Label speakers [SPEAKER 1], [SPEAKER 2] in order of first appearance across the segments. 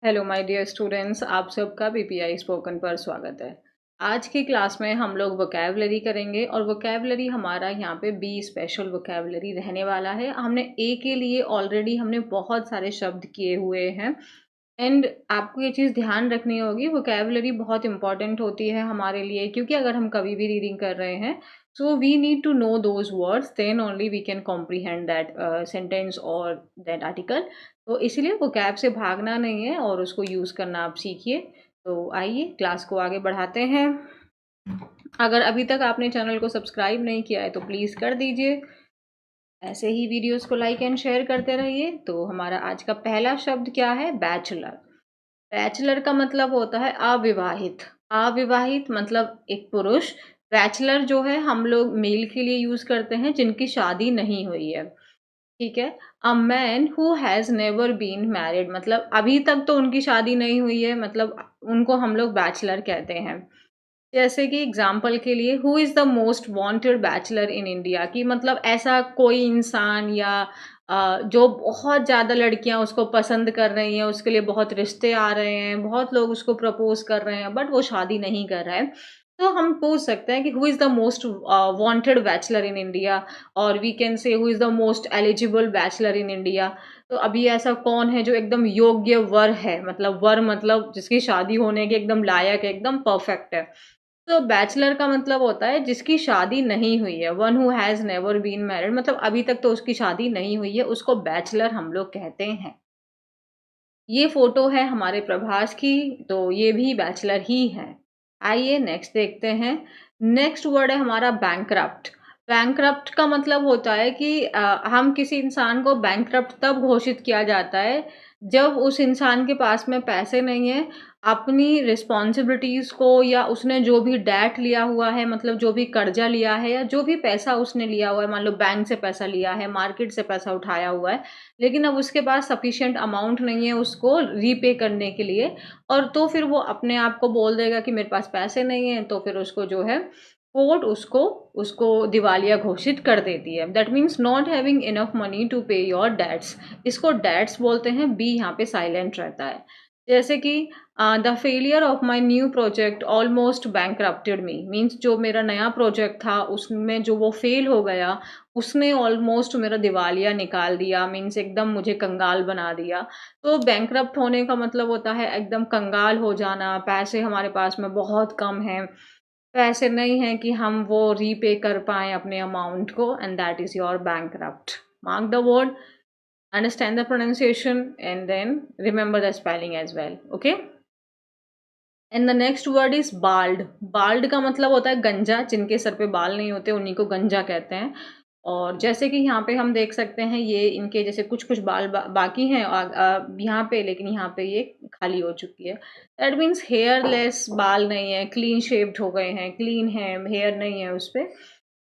[SPEAKER 1] Hello my dear students, आप सबका PPI spoken पर स्वागत है। आज की क्लास में हम लोग वोकैबुलरी करेंगे और वोकैबुलरी हमारा यहाँ पे बी स्पेशल वोकैबुलरी रहने वाला है। हमने ए के लिए ऑलरेडी हमने बहुत सारे शब्द किए हुए हैं एंड आपको ये चीज़ ध्यान रखनी होगी, वोकैबुलरी बहुत इंपॉर्टेंट होती है हमारे लिए, क्योंकि अगर हम कभी भी रीडिंग कर रहे हैं so we need to know those words, then only we can comprehend that sentence और दैट आर्टिकल। तो इसलिए वोकैब से भागना नहीं है और उसको यूज़ करना आप सीखिए। तो आइए क्लास को आगे बढ़ाते हैं। अगर अभी तक आपने चैनल को सब्सक्राइब नहीं किया है तो प्लीज़ कर दीजिए। ऐसे ही वीडियोस को लाइक एंड शेयर करते रहिए। तो हमारा आज का पहला शब्द क्या है? बैचलर। बैचलर का मतलब होता है अविवाहित। अविवाहित मतलब एक पुरुष। बैचलर जो है हम लोग मेल के लिए यूज़ करते हैं जिनकी शादी नहीं हुई है। ठीक है। A man who has never been married मतलब अभी तक तो उनकी शादी नहीं हुई है, मतलब उनको हम लोग बैचलर कहते हैं। जैसे कि एग्जाम्पल के लिए, who is the most wanted bachelor in India, कि मतलब ऐसा कोई इंसान या जो बहुत ज़्यादा लड़कियां उसको पसंद कर रही हैं, उसके लिए बहुत रिश्ते आ रहे हैं, बहुत लोग उसको प्रपोज कर रहे हैं बट वो शादी नहीं कर रहा है। तो हम पूछ सकते हैं कि who is the most wanted bachelor in India, और we can say who is the most eligible bachelor in India. तो अभी ऐसा कौन है जो एकदम योग्य वर है, मतलब वर मतलब जिसकी शादी होने के एकदम लायक है, एकदम परफेक्ट है। तो बैचलर का मतलब होता है जिसकी शादी नहीं हुई है, one who has never been married, मतलब अभी तक तो उसकी शादी नहीं हुई है, उसको बैचलर हम लोग कहते हैं। ये फोटो है हमारे प्रभास की, तो ये भी बैचलर ही है। आइए नेक्स्ट देखते हैं। नेक्स्ट वर्ड है हमारा बैंकरप्ट। बैंकरप्ट का मतलब होता है कि हम किसी इंसान को बैंकरप्ट तब घोषित किया जाता है जब उस इंसान के पास में पैसे नहीं है अपनी रिस्पॉन्सिबिलिटीज़ को, या उसने जो भी डेट लिया हुआ है, मतलब जो भी कर्जा लिया है या जो भी पैसा उसने लिया हुआ है, मान लो बैंक से पैसा लिया है, मार्केट से पैसा उठाया हुआ है, लेकिन अब उसके पास सफिशिएंट अमाउंट नहीं है उसको रीपे करने के लिए, और तो फिर वो अपने आप को बोल देगा कि मेरे पास पैसे नहीं हैं, तो फिर उसको जो है कोर्ट उसको उसको दिवालिया घोषित कर देती है। That means not having enough money to pay your debts. इसको डेट्स बोलते हैं, बी यहाँ पे साइलेंट रहता है। जैसे कि the failure of my new project almost bankrupted me, means जो मेरा नया प्रोजेक्ट था उसमें जो वो फेल हो गया, उसने ऑलमोस्ट मेरा दिवालिया निकाल दिया, मीन्स एकदम मुझे कंगाल बना दिया। तो बैंकरप्ट होने का मतलब होता है एकदम कंगाल हो जाना, पैसे हमारे पास में बहुत कम हैं, पैसे नहीं हैं कि हम वो रीपे कर पाएँ अपने अमाउंट को, and that is your bankrupt. Mark the word, understand the pronunciation, and then remember the spelling as well. Okay, and the next word is bald. Bald का मतलब होता है गंजा, जिनके सर पे बाल नहीं होते उन्हीं को गंजा कहते हैं। और जैसे कि यहाँ पे हम देख सकते हैं, ये इनके जैसे कुछ कुछ बाल बाकी हैं यहाँ पे, लेकिन यहाँ पे ये खाली हो चुकी है। दैट मीन्स हेयरलेस, बाल नहीं है, क्लीन शेप्ड हो गए हैं, क्लीन है, हेयर नहीं है उस पे।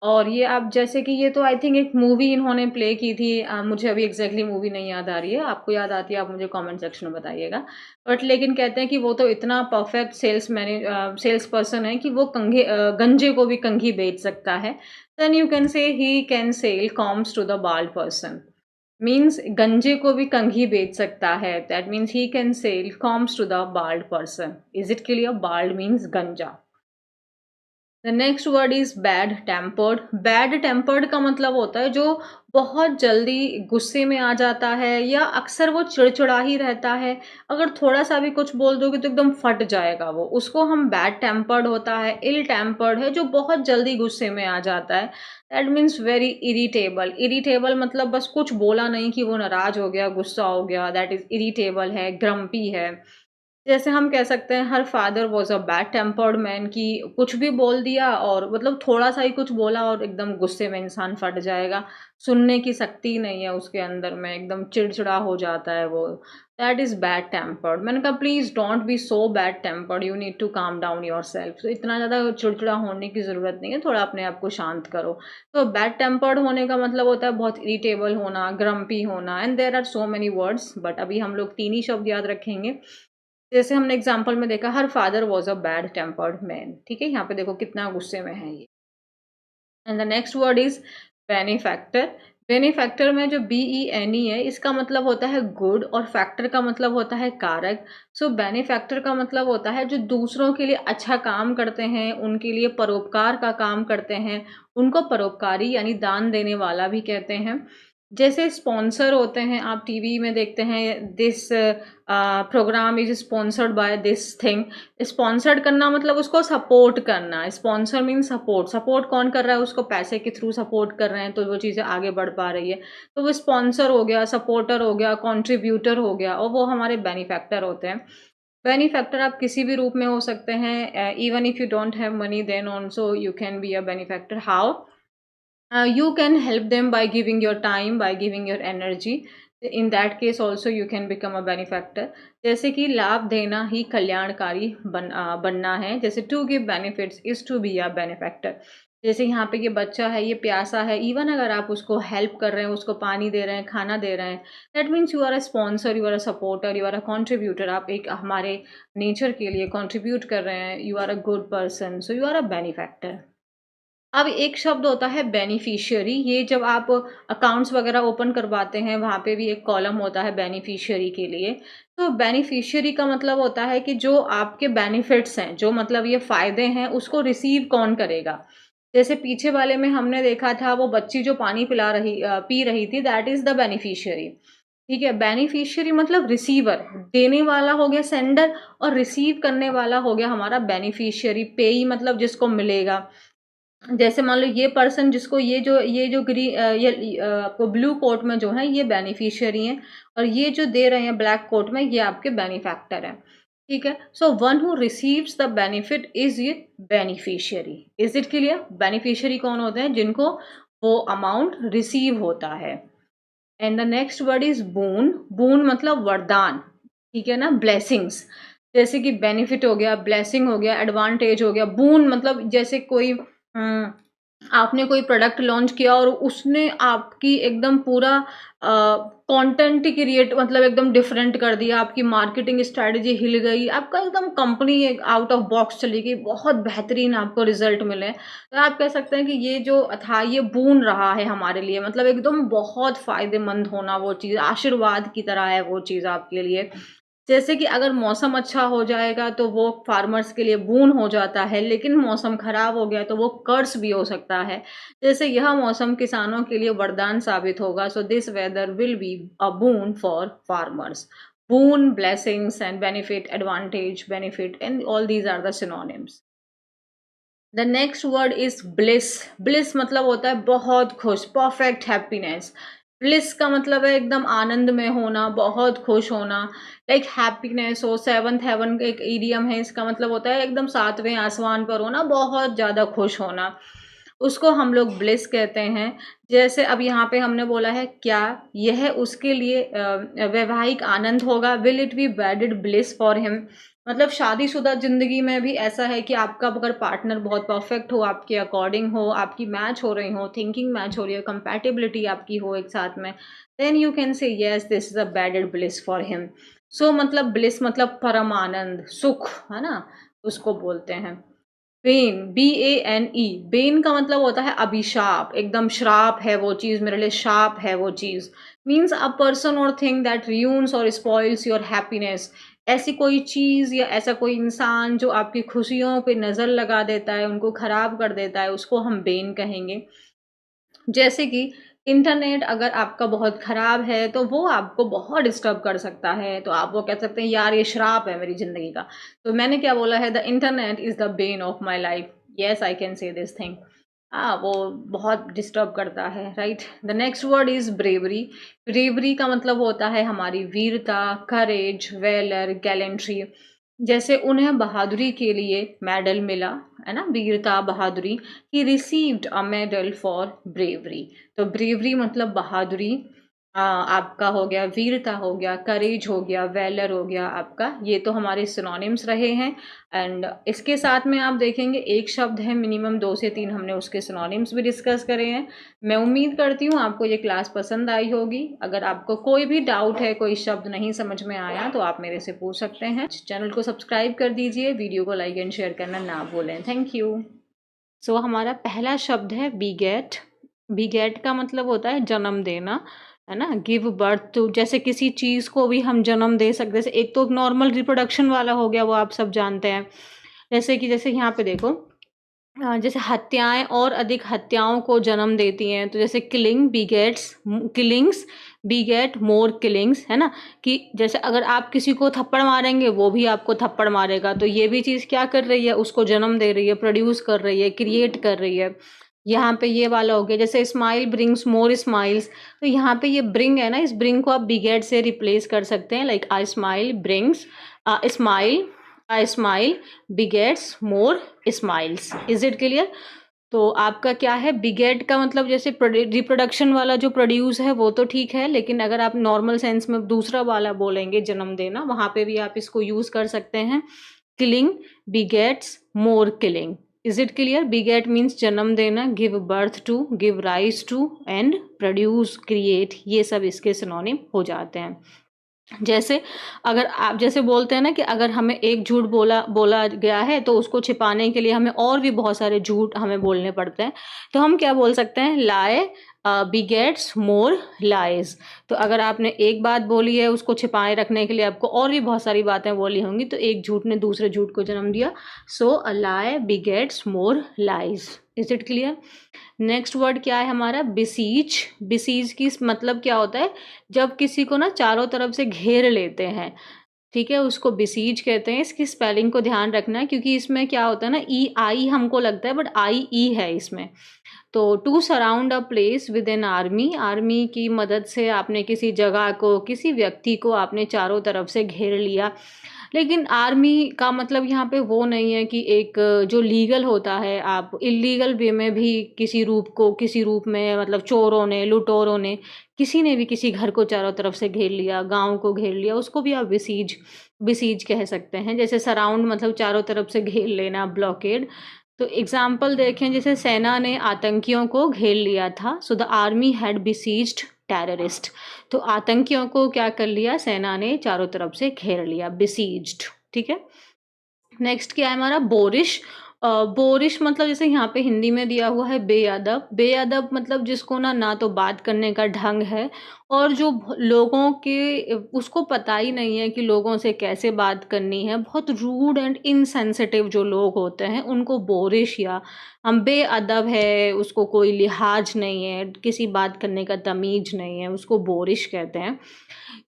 [SPEAKER 1] और ये आप जैसे कि ये तो आई थिंक एक मूवी इन्होंने प्ले की थी, मुझे अभी एग्जैक्टली मूवी नहीं याद आ रही है, आपको याद आती है आप मुझे कमेंट सेक्शन में बताइएगा। बट लेकिन कहते हैं कि वो तो इतना परफेक्ट सेल्स पर्सन है कि वो गंजे को भी कंघी बेच सकता है। Then you can say he can sell combs to the bald person, means गंजे को भी कंघी बेच सकता है। That means he can sell combs to the bald person. Is it clear? Bald means गंजा। The next word is bad tempered. Bad tempered का मतलब होता है जो बहुत जल्दी गुस्से में आ जाता है, या अक्सर वो चिड़चिड़ा ही रहता है। अगर थोड़ा सा भी कुछ बोल दोगे तो एकदम फट जाएगा वो, उसको हम बैड टेम्पर्ड होता है। इल टेम्पर्ड है जो बहुत जल्दी गुस्से में आ जाता है। That means very irritable. Irritable मतलब बस कुछ बोला नहीं कि वो नाराज हो गया, गुस्सा हो गया, दैट इज इरिटेबल है, ग्रम्पी है। जैसे हम कह सकते हैं her father was a bad tempered man, कि कुछ भी बोल दिया और मतलब थोड़ा सा ही कुछ बोला और एकदम गुस्से में इंसान फट जाएगा, सुनने की शक्ति नहीं है उसके अंदर में, एकदम चिड़चिड़ा हो जाता है वो। That is bad tempered. मैंने कहा please don't be so bad tempered, you need to calm down yourself. तो इतना ज़्यादा चिड़चिड़ा होने की ज़रूरत नहीं है, थोड़ा अपने आप को शांत करो। तो बैड टेम्पर्ड होने का मतलब होता है बहुत इरिटेबल होना, ग्रम्पी होना, and there are so many words, but अभी हम लोग तीन ही शब्द याद रखेंगे। जैसे हमने एग्जाम्पल में देखा, her father was a bad tempered man. ठीक है, यहाँ पे देखो कितना गुस्से में है ये। And the next word is benefactor. Benefactor में जो BENE है, इसका मतलब होता है गुड और फैक्टर का मतलब होता है कारक। सो बेनिफैक्टर का मतलब होता है जो दूसरों के लिए अच्छा काम करते हैं, उनके लिए परोपकार का काम करते हैं, उनको परोपकारी यानी दान देने वाला भी कहते हैं। जैसे स्पॉन्सर होते हैं, आप टीवी में देखते हैं, this programme is sponsored by this thing. Sponsored करना मतलब उसको सपोर्ट करना, स्पॉन्सर मीन सपोर्ट। सपोर्ट कौन कर रहा है? उसको पैसे के थ्रू सपोर्ट कर रहे हैं तो वो चीज़ें आगे बढ़ पा रही है। तो वो स्पॉन्सर हो गया, सपोर्टर हो गया, कंट्रीब्यूटर हो गया, और वो हमारे बेनिफैक्टर होते हैं। बेनिफैक्टर आप किसी भी रूप में हो सकते हैं, even if you don't have money then also you can be a benefactor. How? You can help them by giving your time, by giving your energy. In that case also you can become a benefactor. जैसे कि लाभ देना ही कल्याणकारी बनना है। जैसे to give benefits is to be a benefactor. जैसे यहाँ पे ये बच्चा है, ये प्यासा है, इवन अगर आप उसको हेल्प कर रहे हैं, उसको पानी दे रहे हैं, खाना दे रहे हैं, that means you are a sponsor, you are a supporter, you are a contributor. आप एक हमारे नेचर के लिए कॉन्ट्रीब्यूट कर रहे हैं, you are a good person, so you are a benefactor. अब एक शब्द होता है बेनिफिशियरी। ये जब आप अकाउंट्स वगैरह ओपन करवाते हैं, वहाँ पे भी एक कॉलम होता है बेनिफिशियरी के लिए। तो बेनिफिशियरी का मतलब होता है कि जो आपके बेनिफिट्स हैं, जो मतलब ये फ़ायदे हैं, उसको रिसीव कौन करेगा। जैसे पीछे वाले में हमने देखा था, वो बच्ची जो पानी पी रही थी, दैट इज़ द बेनिफिशियरी। ठीक है, बेनिफिशियरी मतलब रिसीवर। देने वाला हो गया सेंडर, और रिसीव करने वाला हो गया हमारा बेनिफिशियरी। पेई मतलब जिसको मिलेगा। जैसे मान लो ये पर्सन जिसको ये जो आपको ब्लू कोट में जो है ये बेनिफिशियरी हैं, और ये जो दे रहे हैं ब्लैक कोट में ये आपके बेनिफैक्टर हैं। ठीक है, so one who receives the benefit is ये beneficiary. Is it clear? Beneficiary कौन होते हैं? जिनको वो अमाउंट रिसीव होता है। And the next word is boon. Boon मतलब वरदान। ठीक है ना, ब्लेसिंग्स। जैसे कि बेनिफिट हो गया, ब्लेसिंग हो गया, एडवांटेज हो गया। बून मतलब जैसे कोई आपने कोई प्रोडक्ट लॉन्च किया और उसने आपकी एकदम पूरा कंटेंट क्रिएट मतलब एकदम डिफरेंट कर दिया, आपकी मार्केटिंग स्ट्रेटजी हिल गई, आपका एकदम कंपनी एक आउट ऑफ बॉक्स चली गई, बहुत बेहतरीन आपको रिजल्ट मिले। तो आप कह सकते हैं कि ये जो था ये बून रहा है हमारे लिए, मतलब एकदम बहुत फायदेमंद होना, वो चीज़ आशीर्वाद की तरह है वो चीज़ आपके लिए। जैसे कि अगर मौसम अच्छा हो जाएगा तो वो फार्मर्स के लिए बून हो जाता है, लेकिन मौसम खराब हो गया तो वो कर्स भी हो सकता है। जैसे यह मौसम किसानों के लिए वरदान साबित होगा। So this weather will be a boon for farmers. Boon, blessings and benefit, advantage, benefit, and all these are the synonyms. The next word is bliss. Bliss मतलब होता है बहुत खुश, परफेक्ट हैप्पीनेस। ब्लिस का मतलब है एकदम आनंद में होना, बहुत खुश होना, लाइक हैप्पीनेस हो। सेवंथ हेवन एक इडियम है, इसका मतलब होता है एकदम सातवें आसमान पर होना, बहुत ज़्यादा खुश होना, उसको हम लोग ब्लिस कहते हैं। जैसे अब यहाँ पे हमने बोला है क्या यह उसके लिए वैवाहिक आनंद होगा, will it be wedded bliss for him. मतलब शादीशुदा ज़िंदगी में भी ऐसा है कि आपका अगर पार्टनर बहुत परफेक्ट हो, आपके अकॉर्डिंग हो, आपकी मैच हो रही हो, थिंकिंग मैच हो रही हो, कंपैटिबिलिटी आपकी हो एक साथ में, then you can say yes this is a wedded bliss for him. So मतलब ब्लिस मतलब परम आनंद, सुख, है ना, उसको बोलते हैं। बेन, BANE, बेन का मतलब होता है अभिशाप, एकदम श्राप है वो चीज़, मेरे लिए शाप है वो चीज़। मीन्स अ पर्सन और थिंग दैट ruins और स्पॉइल्स योर हैप्पीनेस। ऐसी कोई चीज़ या ऐसा कोई इंसान जो आपकी खुशियों पे नज़र लगा देता है, उनको ख़राब कर देता है, उसको हम बेन कहेंगे। जैसे कि इंटरनेट अगर आपका बहुत ख़राब है तो वो आपको बहुत डिस्टर्ब कर सकता है, तो आप वो कह सकते हैं यार ये श्राप है मेरी ज़िंदगी का। तो मैंने क्या बोला है, the internet is the Ben of my life. Yes, I can say this thing. वो बहुत डिस्टर्ब करता है, right. The next word is bravery. Bravery का मतलब होता है हमारी वीरता, करेज, वेलर, गैलेंट्री। जैसे उन्हें बहादुरी के लिए मेडल मिला, है ना, वीरता, बहादुरी। He received a medal for bravery. तो ब्रेवरी मतलब बहादुरी, आपका हो गया वीरता, हो गया करेज, हो गया वेलर, हो गया आपका। ये तो हमारे सिनोनिम्स रहे हैं। एंड इसके साथ में आप देखेंगे एक शब्द है, मिनिमम 2 से 3 हमने उसके सिनोनिम्स भी डिस्कस करे हैं। मैं उम्मीद करती हूँ आपको ये क्लास पसंद आई होगी। अगर आपको कोई भी डाउट है, कोई शब्द नहीं समझ में आया, तो आप मेरे से पूछ सकते हैं। चैनल को सब्सक्राइब कर दीजिए, वीडियो को लाइक एंड शेयर करना ना भूलें। Thank you. सो हमारा पहला शब्द है बीगेट। बिगेट का मतलब होता है जन्म देना, है ना, गिव बर्थ टू, जैसे किसी चीज़ को भी हम जन्म दे सकते हैं। जैसे एक तो नॉर्मल रिप्रोडक्शन वाला हो गया, वो आप सब जानते हैं। जैसे कि जैसे यहाँ पे देखो, जैसे हत्याएँ और अधिक हत्याओं को जन्म देती हैं, तो जैसे किलिंग्स बीगेट मोर किलिंग्स, है ना? कि जैसे अगर आप किसी को थप्पड़ मारेंगे, वो भी आपको थप्पड़ मारेगा, तो ये भी चीज़ क्या कर रही है, उसको जन्म दे रही है, प्रोड्यूस कर रही है, क्रिएट कर रही है। यहाँ पे ये वाला हो गया, जैसे स्माइल ब्रिंग्स मोर स्माइल्स, तो यहाँ पे ये ब्रिंग है ना, इस ब्रिंग को आप बिगेट से रिप्लेस कर सकते हैं, like I smile brings smile, I smile begets more smiles. Is it clear? तो आपका क्या है, बिगेट का मतलब जैसे रिप्रोडक्शन वाला जो प्रोड्यूस है वो तो ठीक है, लेकिन अगर आप नॉर्मल सेंस में दूसरा वाला बोलेंगे जन्म देना, वहां पे भी आप इसको यूज कर सकते हैं। Killing begets more killing. Is it clear? Beget means जन्म देना, give birth to, give rise to, and produce create, ये सब इसके सिनोनिम हो जाते हैं। जैसे अगर आप जैसे बोलते हैं ना कि अगर हमें एक झूठ बोला बोला गया है, तो उसको छिपाने के लिए हमें और भी बहुत सारे झूठ हमें बोलने पड़ते हैं, तो हम क्या बोल सकते हैं, लाई बिगेट्स मोर लाइज। तो अगर आपने एक बात बोली है, उसको छिपाए रखने के लिए आपको और भी बहुत सारी बातें बोली होंगी, तो एक झूठ ने दूसरे झूठ को जन्म दिया। So a lie begets more lies. Is it clear? Next word क्या है हमारा, बिसीज। बिसीज की मतलब क्या होता है, जब किसी को ना चारों तरफ से घेर लेते हैं, ठीक है, उसको बिसीज कहते हैं। इसकी स्पेलिंग को ध्यान रखना है, क्योंकि इसमें क्या होता है ना, ई आई हमको लगता है, बट आई ई है इसमें। तो to surround a place with an army, army की मदद से आपने किसी जगह को, किसी व्यक्ति को आपने चारों तरफ से घेर लिया। लेकिन आर्मी का मतलब यहाँ पे वो नहीं है कि एक जो लीगल होता है, आप इलीगल वे में भी किसी रूप को, किसी रूप में, मतलब चोरों ने, लुटेरों ने, किसी ने भी किसी घर को चारों तरफ से घेर लिया, गांव को घेर लिया, उसको भी आप बिसीज बिसीज कह सकते हैं। जैसे सराउंड मतलब चारों तरफ से घेर लेना, ब्लॉकेड। तो एग्जाम्पल देखें, जैसे सेना ने आतंकियों को घेर लिया था, so the army had besieged terrorist. तो आतंकियों को क्या कर लिया, सेना ने चारों तरफ से घेर लिया, बिसीज्ड। ठीक है। नेक्स्ट क्या है हमारा, बोरिश। बोरिश मतलब जैसे यहाँ पे हिंदी में दिया हुआ है बेअदब। बेअदब मतलब जिसको ना ना तो बात करने का ढंग है, और जो लोगों के, उसको पता ही नहीं है कि लोगों से कैसे बात करनी है, बहुत रूड एंड इनसेंसिटिव जो लोग होते हैं उनको बोरिश, या हम बेअदब है, उसको कोई लिहाज नहीं है, किसी बात करने का तमीज नहीं है, उसको बोरिश कहते हैं।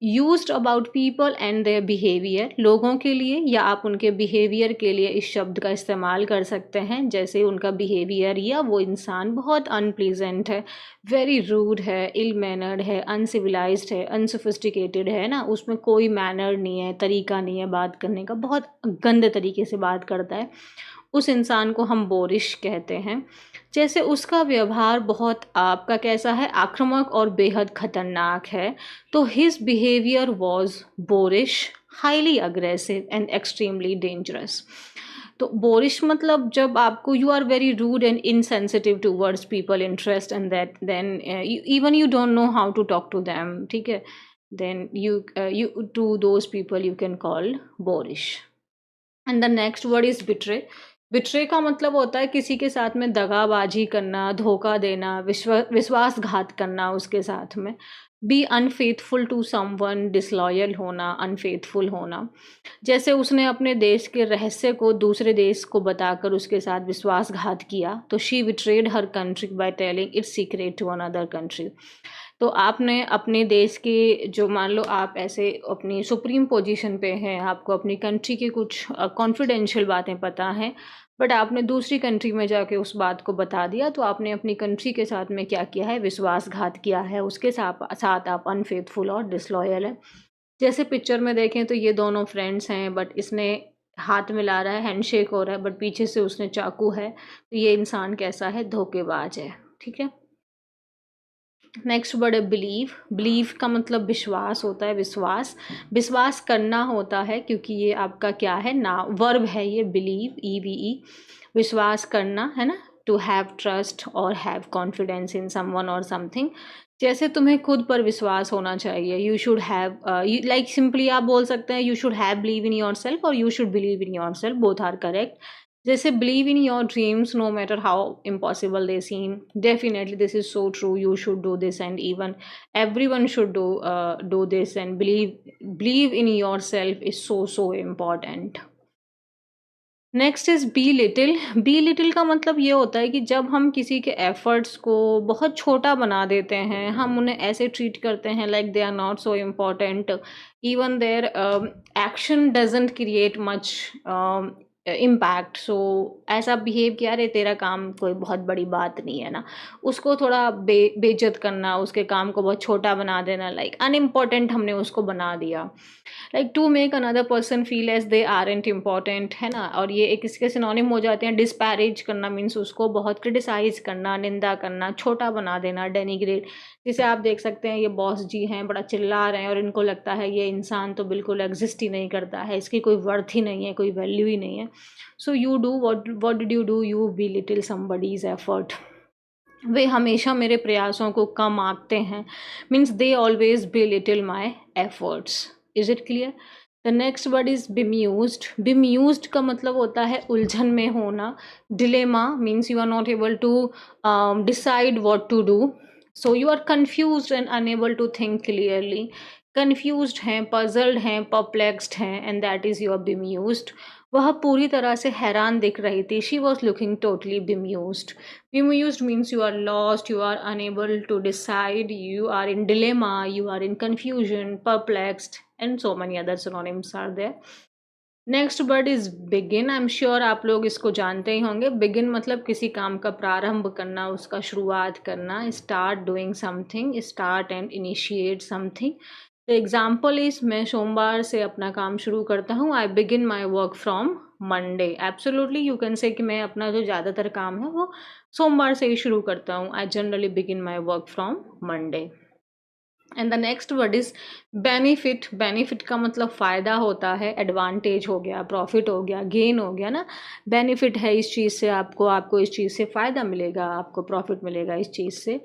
[SPEAKER 1] Used about people and their behaviour, लोगों के लिए या आप उनके बिहेवियर के लिए इस शब्द का इस्तेमाल कर सकते हैं। जैसे उनका बिहेवियर या वो इंसान बहुत अनप्लीजेंट है, वेरी रूड है, इल मैनर्ड है, अनसिविलाइज्ड है, अनसोफिस्टिकेटेड है ना, उसमें कोई मैनर नहीं है, तरीका नहीं है बात करने का, बहुत गंदे तरीके से बात करता है, उस इंसान को हम बोरिश कहते हैं। जैसे उसका व्यवहार बहुत आपका कैसा है, आक्रामक और बेहद खतरनाक है, तो his behaviour was boorish, highly aggressive and extremely dangerous. तो बोरिश मतलब जब आपको, you are very rude and insensitive towards people interest, and that then even you don't know how to talk to them, ठीक है, then you to those people you can call boorish. And the next word is betray. Betray का मतलब होता है किसी के साथ में दगाबाजी करना, धोखा देना, विश्वासघात करना उसके साथ में। Be unfaithful to someone, disloyal होना, अनफेथफुल होना। जैसे उसने अपने देश के रहस्य को दूसरे देश को बताकर उसके साथ विश्वासघात किया, तो she betrayed her country by telling its secret to another country. तो आपने अपने देश के, जो मान लो आप ऐसे अपनी सुप्रीम पोजीशन पे हैं, आपको अपनी कंट्री की कुछ कॉन्फिडेंशियल बातें पता हैं, बट आपने दूसरी कंट्री में जाके उस बात को बता दिया, तो आपने अपनी कंट्री के साथ में क्या किया है, विश्वासघात किया है, उसके साथ आप अनफेथफुल और डिसलॉयल है। जैसे पिक्चर में देखें तो ये दोनों फ्रेंड्स हैं, बट इसने हाथ मिला रहा है, हैंडशेक हो रहा है, बट पीछे से उसने चाकू है, तो ये इंसान कैसा है, धोखेबाज है। ठीक है। नेक्स्ट वर्ड है बिलीव। बिलीव का मतलब विश्वास होता है, विश्वास, विश्वास करना होता है, क्योंकि ये आपका क्या है ना, वर्ब है ये, बिलीव, EVE, विश्वास करना, है ना, टू हैव ट्रस्ट और हैव कॉन्फिडेंस इन समवन और समथिंग। जैसे तुम्हें खुद पर विश्वास होना चाहिए, you should have, like simply आप बोल सकते हैं you should have believe in yourself और you should believe in yourself, both are correct. जैसे believe in your dreams no matter how impossible they seem, definitely this is so true, you should do this and even everyone should do this, and believe in yourself is so important. Next is be little. Be little का मतलब ये होता है कि जब हम किसी के एफर्ट्स को बहुत छोटा बना देते हैं, हम उन्हें ऐसे ट्रीट करते हैं like they are not so important, even their action doesn't create much impact. So ऐसा बिहेव किया, अरे तेरा काम कोई बहुत बड़ी बात नहीं है ना, उसको थोड़ा बेइज्जत करना, उसके काम को बहुत छोटा बना देना, लाइक अनइम्पॉर्टेंट हमने उसको बना दिया, like to make another person feel as they aren't important, है ना। और ये एक इसके सिनोनिम हो जाते हैं। डिस्पैरेज करना मीन्स उसको बहुत क्रिटिसाइज करना, निंदा करना, छोटा बना देना, डेनिग्रेट। जिसे आप देख सकते हैं ये बॉस जी हैं, बड़ा चिल्ला रहे हैं और इनको लगता है ये इंसान तो बिल्कुल एग्जिस्ट ही नहीं करता है, इसकी कोई वर्थ ही नहीं है, कोई वैल्यू ही नहीं है। So you do what did you do, you belittle somebody's effort. वे हमेशा मेरे प्रयासों को कम आंकते हैं, means they always belittle my efforts. Is it clear? The next word is bemused. Bemused का मतलब होता है उलझन में होना। Dilemma means you are not able to decide what to do, so you are confused and unable to think clearly. Confused हैं, puzzled हैं, perplexed हैं, and that is your bemused. वह पूरी तरह से हैरान दिख रही थी। She was looking totally bemused. Bemused means you are lost, you are unable to decide, you are in dilemma, you are in confusion, perplexed, and so many other synonyms are there. Next word is begin. I am sure आप लोग इसको जानते ही होंगे। Begin मतलब किसी काम का प्रारंभ करना, उसका शुरुआत करना। Start doing something, start and initiate something. The example is, मैं सोमवार से अपना काम शुरू करता हूँ। I begin my work from Monday. Absolutely you can से कि मैं अपना जो ज़्यादातर काम है वो सोमवार से ही शुरू करता हूँ। I generally begin my work from Monday. And the next word is benefit. Benefit का मतलब फ़ायदा होता है, एडवांटेज हो गया, प्रॉफिट हो गया, गेन हो गया ना। बेनिफिट है इस चीज़ से, आपको इस चीज़ से फ़ायदा मिलेगा, आपको प्रॉफिट मिलेगा इस चीज़ से।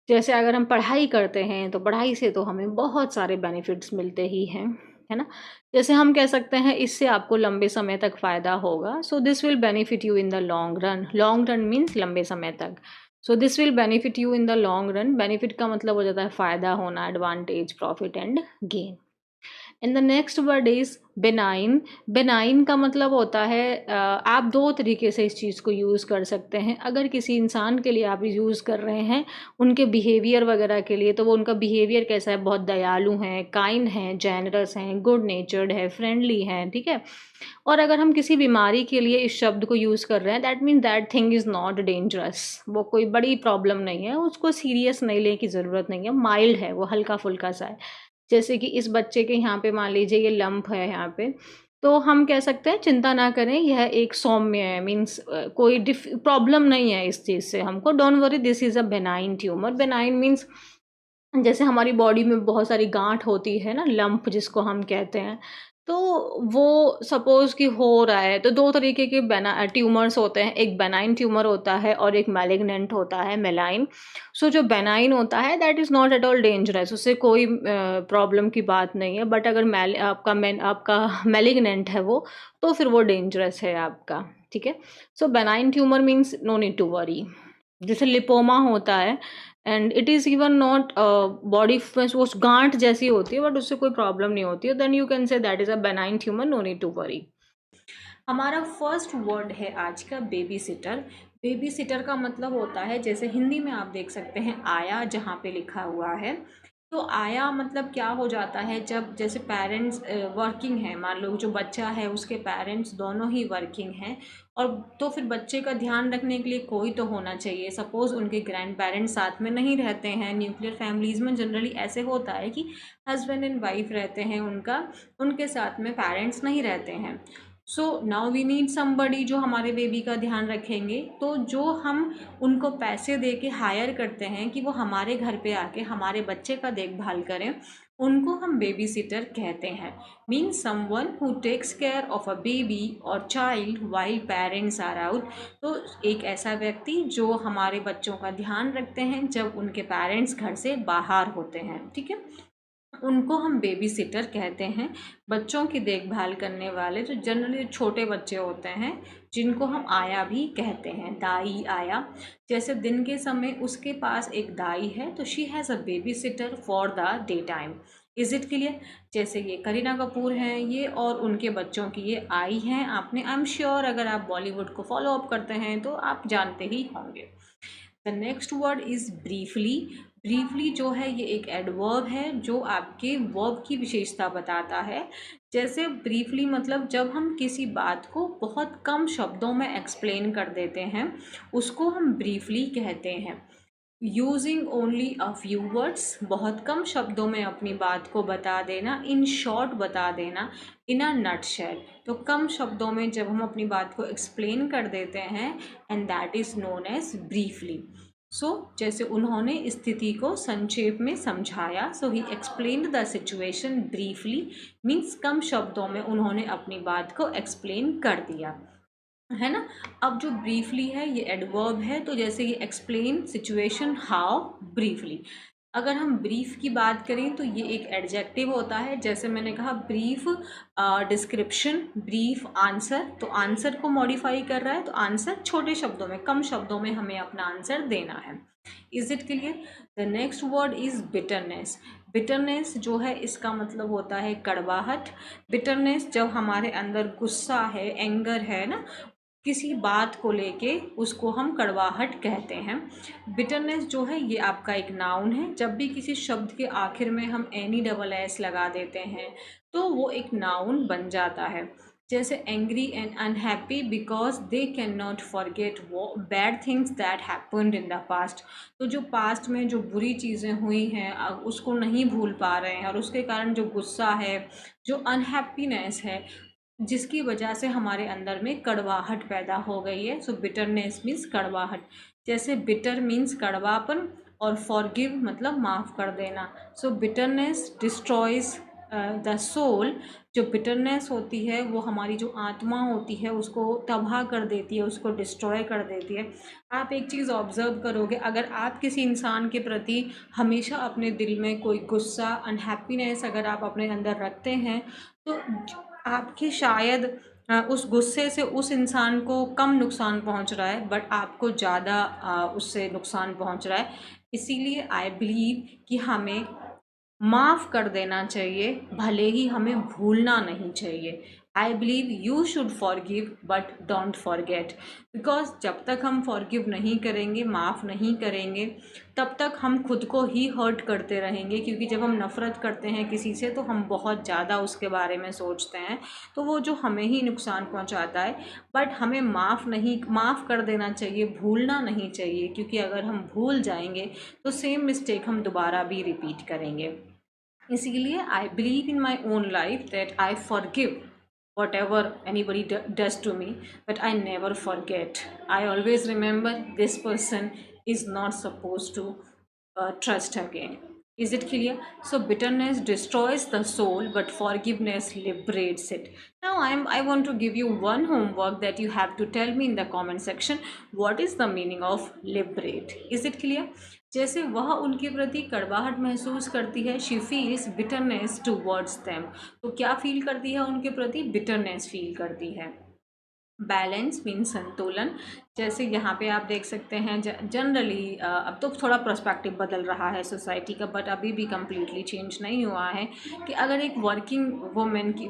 [SPEAKER 1] जैसे अगर हम पढ़ाई करते हैं तो पढ़ाई से तो हमें बहुत सारे बेनिफिट्स मिलते ही हैं, है ना। जैसे हम कह सकते हैं इससे आपको लंबे समय तक फ़ायदा होगा। So this will benefit you in the long run. Long run means लंबे समय तक। So this will benefit you in the long run. Benefit का मतलब हो जाता है फ़ायदा होना, advantage, profit and gain. And the next word is benign. Benign का मतलब होता है आप दो तरीके से इस चीज़ को यूज़ कर सकते हैं। अगर किसी इंसान के लिए आप यूज़ कर रहे हैं उनके बिहेवियर वगैरह के लिए, तो वो उनका बिहेवियर कैसा है, बहुत दयालु हैं, काइंड हैं, जेनरस हैं, गुड नेचर्ड है, फ्रेंडली हैं, ठीक है। और अगर हम किसी बीमारी के लिए इस शब्द को यूज़ कर रहे हैं, that mean that thing is not dangerous. वो कोई बड़ी प्रॉब्लम नहीं है, उसको सीरियस नहीं लेने की ज़रूरत नहीं है, माइल्ड है, वो हल्का फुल्का सा है। जैसे कि इस बच्चे के यहाँ पे मान लीजिए ये लंप है यहाँ पे, तो हम कह सकते हैं चिंता ना करें, यह एक सौम्य है, मीन्स कोई प्रॉब्लम नहीं है इस चीज़ से हमको। Don't worry, this is a benign tumour. Benign means जैसे हमारी बॉडी में बहुत सारी गांठ होती है ना, लंप जिसको हम कहते हैं, तो वो सपोज कि हो रहा है, तो दो तरीके के ट्यूमर्स होते हैं। एक बेनाइन ट्यूमर होता है और एक मैलिग्नेंट होता है, मेलाइन। सो जो बेनाइन होता है that is not at all dangerous, उससे कोई प्रॉब्लम की बात नहीं है। बट अगर आपका मैलिग्नेंट है वो, तो फिर वो डेंजरस है आपका, ठीक है। So benign tumour means no need to worry. जैसे लिपोमा होता है, and it is even not body में वो गांठ जैसी होती है, बट उससे कोई प्रॉब्लम नहीं होती है, then you can say that is a benign tumour, no need to worry. हमारा फर्स्ट वर्ड है आज का बेबी सिटर। बेबी सिटर का मतलब होता है, जैसे हिंदी में आप देख सकते हैं आया जहाँ पे लिखा हुआ है, तो आया मतलब क्या हो जाता है, जब जैसे पेरेंट्स वर्किंग है, मान लो जो बच्चा है उसके पेरेंट्स दोनों ही वर्किंग हैं, और तो फिर बच्चे का ध्यान रखने के लिए कोई तो होना चाहिए। सपोज़ उनके ग्रैंड पेरेंट्स साथ में नहीं रहते हैं, न्यूक्लियर फैमिलीज़ में जनरली ऐसे होता है कि हस्बैंड एंड वाइफ रहते हैं, उनके साथ में पेरेंट्स नहीं रहते हैं। So now we need somebody जो हमारे बेबी का ध्यान रखेंगे। तो जो हम उनको पैसे दे के हायर करते हैं कि वो हमारे घर पे आके हमारे बच्चे का देखभाल करें, उनको हम बेबी सिटर कहते हैं। Means someone who takes care of a baby और child while parents are out. तो एक ऐसा व्यक्ति जो हमारे बच्चों का ध्यान रखते हैं जब उनके पेरेंट्स घर से बाहर होते हैं, ठीक है। उनको हम बेबी सिटर कहते हैं। बच्चों की देखभाल करने वाले जो जनरली छोटे बच्चे होते हैं, जिनको हम आया भी कहते हैं, दाई आया। जैसे दिन के समय उसके पास एक दाई है, तो she has a baby sitter for the day time. Is it clear? जैसे ये करीना कपूर हैं ये, और उनके बच्चों की ये आई हैं। आपने, आई एम श्योर अगर आप बॉलीवुड को फॉलो अप करते हैं तो आप जानते ही होंगे। The next word is briefly. Briefly जो है ये एक एडवर्ब है जो आपके वर्ब की विशेषता बताता है। जैसे ब्रीफली मतलब जब हम किसी बात को बहुत कम शब्दों में एक्सप्लेन कर देते हैं, उसको हम ब्रीफली कहते हैं। Using only a few words, बहुत कम शब्दों में अपनी बात को बता देना, इन शॉर्ट बता देना, इन अ नटशेल। तो कम शब्दों में जब हम अपनी बात को एक्सप्लेन कर देते हैं, and that is known as briefly. So जैसे उन्होंने स्थिति को संक्षेप में समझाया, so he explained the situation briefly, means कम शब्दों में उन्होंने अपनी बात को एक्सप्लेन कर दिया, है ना। अब जो ब्रीफली है ये एडवर्ब है, तो जैसे ये एक्सप्लेन सिचुएशन हाउ ब्रीफली। अगर हम ब्रीफ की बात करें तो ये एक एडजेक्टिव होता है। जैसे मैंने कहा ब्रीफ डिस्क्रिप्शन, ब्रीफ आंसर, तो आंसर को मॉडिफाई कर रहा है, तो आंसर छोटे शब्दों में, कम शब्दों में हमें अपना आंसर देना है। Is it clear? The next word is bitterness. Bitterness जो है इसका मतलब होता है कड़वाहट। बिटरनेस जब हमारे अंदर गुस्सा है, एंगर है ना, किसी बात को लेके, उसको हम कड़वाहट कहते हैं। बिटरनेस जो है ये आपका एक नाउन है। जब भी किसी शब्द के आखिर में हम एनी डबल एस लगा देते हैं तो वो एक नाउन बन जाता है। जैसे angry and unhappy because they can not forget वो bad things that happened in the past. तो जो पास्ट में जो बुरी चीज़ें हुई हैं उसको नहीं भूल पा रहे हैं, और उसके कारण जो गुस्सा है, जो अनहैप्पीनेस है, जिसकी वजह से हमारे अंदर में कड़वाहट पैदा हो गई है। सो बिटरनेस मीन्स कड़वाहट। जैसे बिटर मीन्स कड़वापन, और फॉरगिव मतलब माफ़ कर देना। सो बिटरनेस डिस्ट्रॉयज द सोल। जो बिटरनेस होती है वो हमारी जो आत्मा होती है उसको तबाह कर देती है, उसको डिस्ट्रॉय कर देती है। आप एक चीज़ ऑब्ज़र्व करोगे, अगर आप किसी इंसान के प्रति हमेशा अपने दिल में कोई गुस्सा, अनहैप्पीनेस अगर आप अपने अंदर रखते हैं, तो आपके शायद उस गुस्से से उस इंसान को कम नुकसान पहुंच रहा है, बट आपको ज़्यादा उससे नुकसान पहुंच रहा है। इसीलिए आई बिलीव कि हमें माफ़ कर देना चाहिए, भले ही हमें भूलना नहीं चाहिए। I believe you should forgive but don't forget. Because जब तक हम फॉरगिव नहीं करेंगे, माफ़ नहीं करेंगे, तब तक हम खुद को ही हर्ट करते रहेंगे। क्योंकि जब हम नफ़रत करते हैं किसी से तो हम बहुत ज़्यादा उसके बारे में सोचते हैं, तो वो जो हमें ही नुकसान पहुंचाता है। बट हमें माफ़ कर देना चाहिए, भूलना नहीं चाहिए। क्योंकि अगर हम भूल जाएंगे तो सेम मिस्टेक हम दोबारा भी रिपीट करेंगे। इसीलिए I believe in my own life that I forgive whatever anybody does to me, but I never forget. I always remember this person is not supposed to trust again. Is it clear? So bitterness destroys the soul, but forgiveness liberates it. Now I want to give you one homework that you have to tell me in the comment section. What is the meaning of liberate? Is it clear? जैसे वह उनके प्रति कड़वाहट महसूस करती है, she feels bitterness towards them. तो क्या फील करती है उनके प्रति? बिटरनेस फील करती है। बैलेंस मीन संतुलन। जैसे यहाँ पे आप देख सकते हैं जनरली अब तो थोड़ा पर्सपेक्टिव बदल रहा है सोसाइटी का, बट अभी भी कम्प्लीटली चेंज नहीं हुआ है कि अगर एक वर्किंग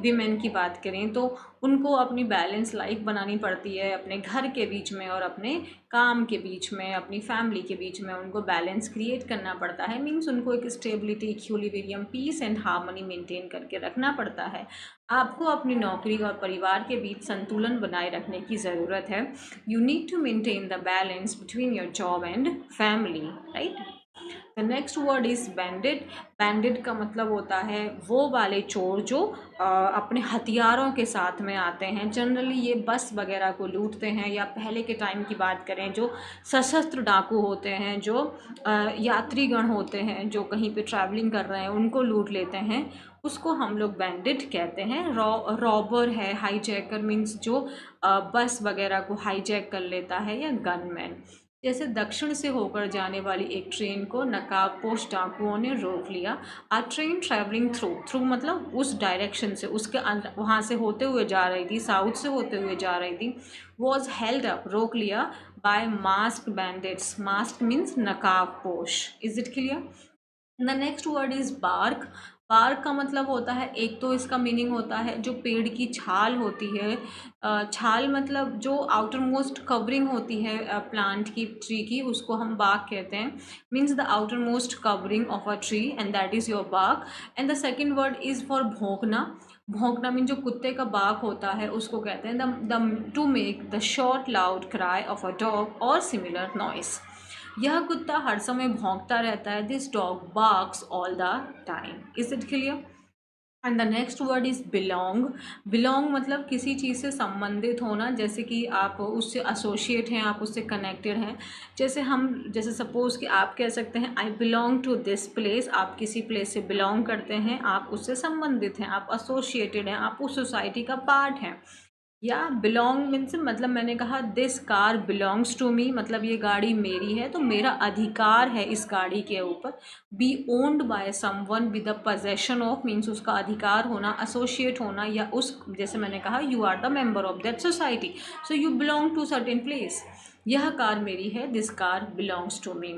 [SPEAKER 1] वीमेन की बात करें तो उनको अपनी बैलेंस लाइफ बनानी पड़ती है, अपने घर के बीच में और अपने काम के बीच में, अपनी फैमिली के बीच में उनको बैलेंस क्रिएट करना पड़ता है। मीन्स उनको एक stability, equilibrium, peace and harmony maintain करके रखना पड़ता है। आपको अपनी नौकरी और परिवार के बीच संतुलन बनाए रखने की ज़रूरत है। You need to maintain the balance between your job and family, right. The next word is banded. Banded का मतलब होता है वो वाले चोर जो अपने हथियारों के साथ में आते हैं। जनरली ये बस वगैरह को लूटते हैं, या पहले के टाइम की बात करें जो सशस्त्र डाकू होते हैं, जो यात्रीगण होते हैं जो कहीं पे ट्रैवलिंग कर रहे हैं उनको लूट लेते हैं, उसको हम लोग बैंडिट कहते हैं। रॉबर है, हाईजैकर मीन्स जो बस वगैरह को हाईजैक कर लेता है, या गनमैन। जैसे दक्षिण से होकर जाने वाली एक ट्रेन को नकाबपोश डाकुओं ने रोक लिया। आ ट्रेन ट्रैवलिंग थ्रू, थ्रू मतलब उस डायरेक्शन से, उसके वहाँ से होते हुए जा रही थी, साउथ से होते हुए जा रही थी, वॉज हेल्ड अप, रोक लिया, by mask bandits. Mask means नकाबपोश। Is it clear? The next word is bark. Bark का मतलब होता है, एक तो इसका मीनिंग होता है जो पेड़ की छाल होती है, छाल मतलब जो आउटर मोस्ट कवरिंग होती है प्लांट की, ट्री की, उसको हम बार्क कहते हैं। Means the outermost covering of a tree and that is your bark. And the second word is for भौंकना। भौंकना मीन जो कुत्ते का बार्क होता है उसको कहते हैं the to make the short loud cry of a dog और सिमिलर नॉइस। यह कुत्ता हर समय भौंकता रहता है। This dog barks all the time. Is it clear? And the next word is belong. Belong मतलब किसी चीज़ से संबंधित होना, जैसे कि आप उससे एसोसिएट हैं, आप उससे कनेक्टेड हैं। जैसे सपोज कि आप कह सकते हैं I belong to this place. आप किसी प्लेस से बिलोंग करते हैं, आप उससे संबंधित हैं, आप एसोसिएटेड हैं, आप उस सोसाइटी का पार्ट हैं। या बिलोंग मीन्स मतलब मैंने कहा this car belongs to me, मतलब ये गाड़ी मेरी है, तो मेरा अधिकार है इस गाड़ी के ऊपर। Be owned by someone with the possession of means उसका अधिकार होना, एसोसिएट होना, या उस, जैसे मैंने कहा you are the member of that society, so you belong to certain place. यह कार मेरी है, this car belongs to me.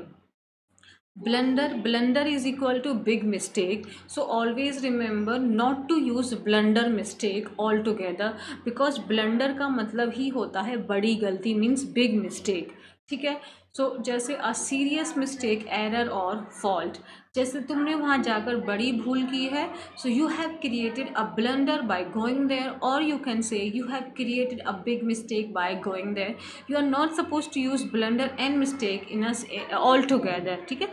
[SPEAKER 1] Blunder is equal to big mistake, so always remember not to use blunder mistake altogether, because blunder का मतलब ही होता है बड़ी गलती, means big mistake। ठीक है? सो जैसे अ सीरियस मिस्टेक, एरर और फॉल्ट, जैसे तुमने वहाँ जाकर बड़ी भूल की है, so you have created a blunder by going there, और you can say you have created a big mistake by going there. You are not suppose to use blunder and mistake in all together. ठीक है?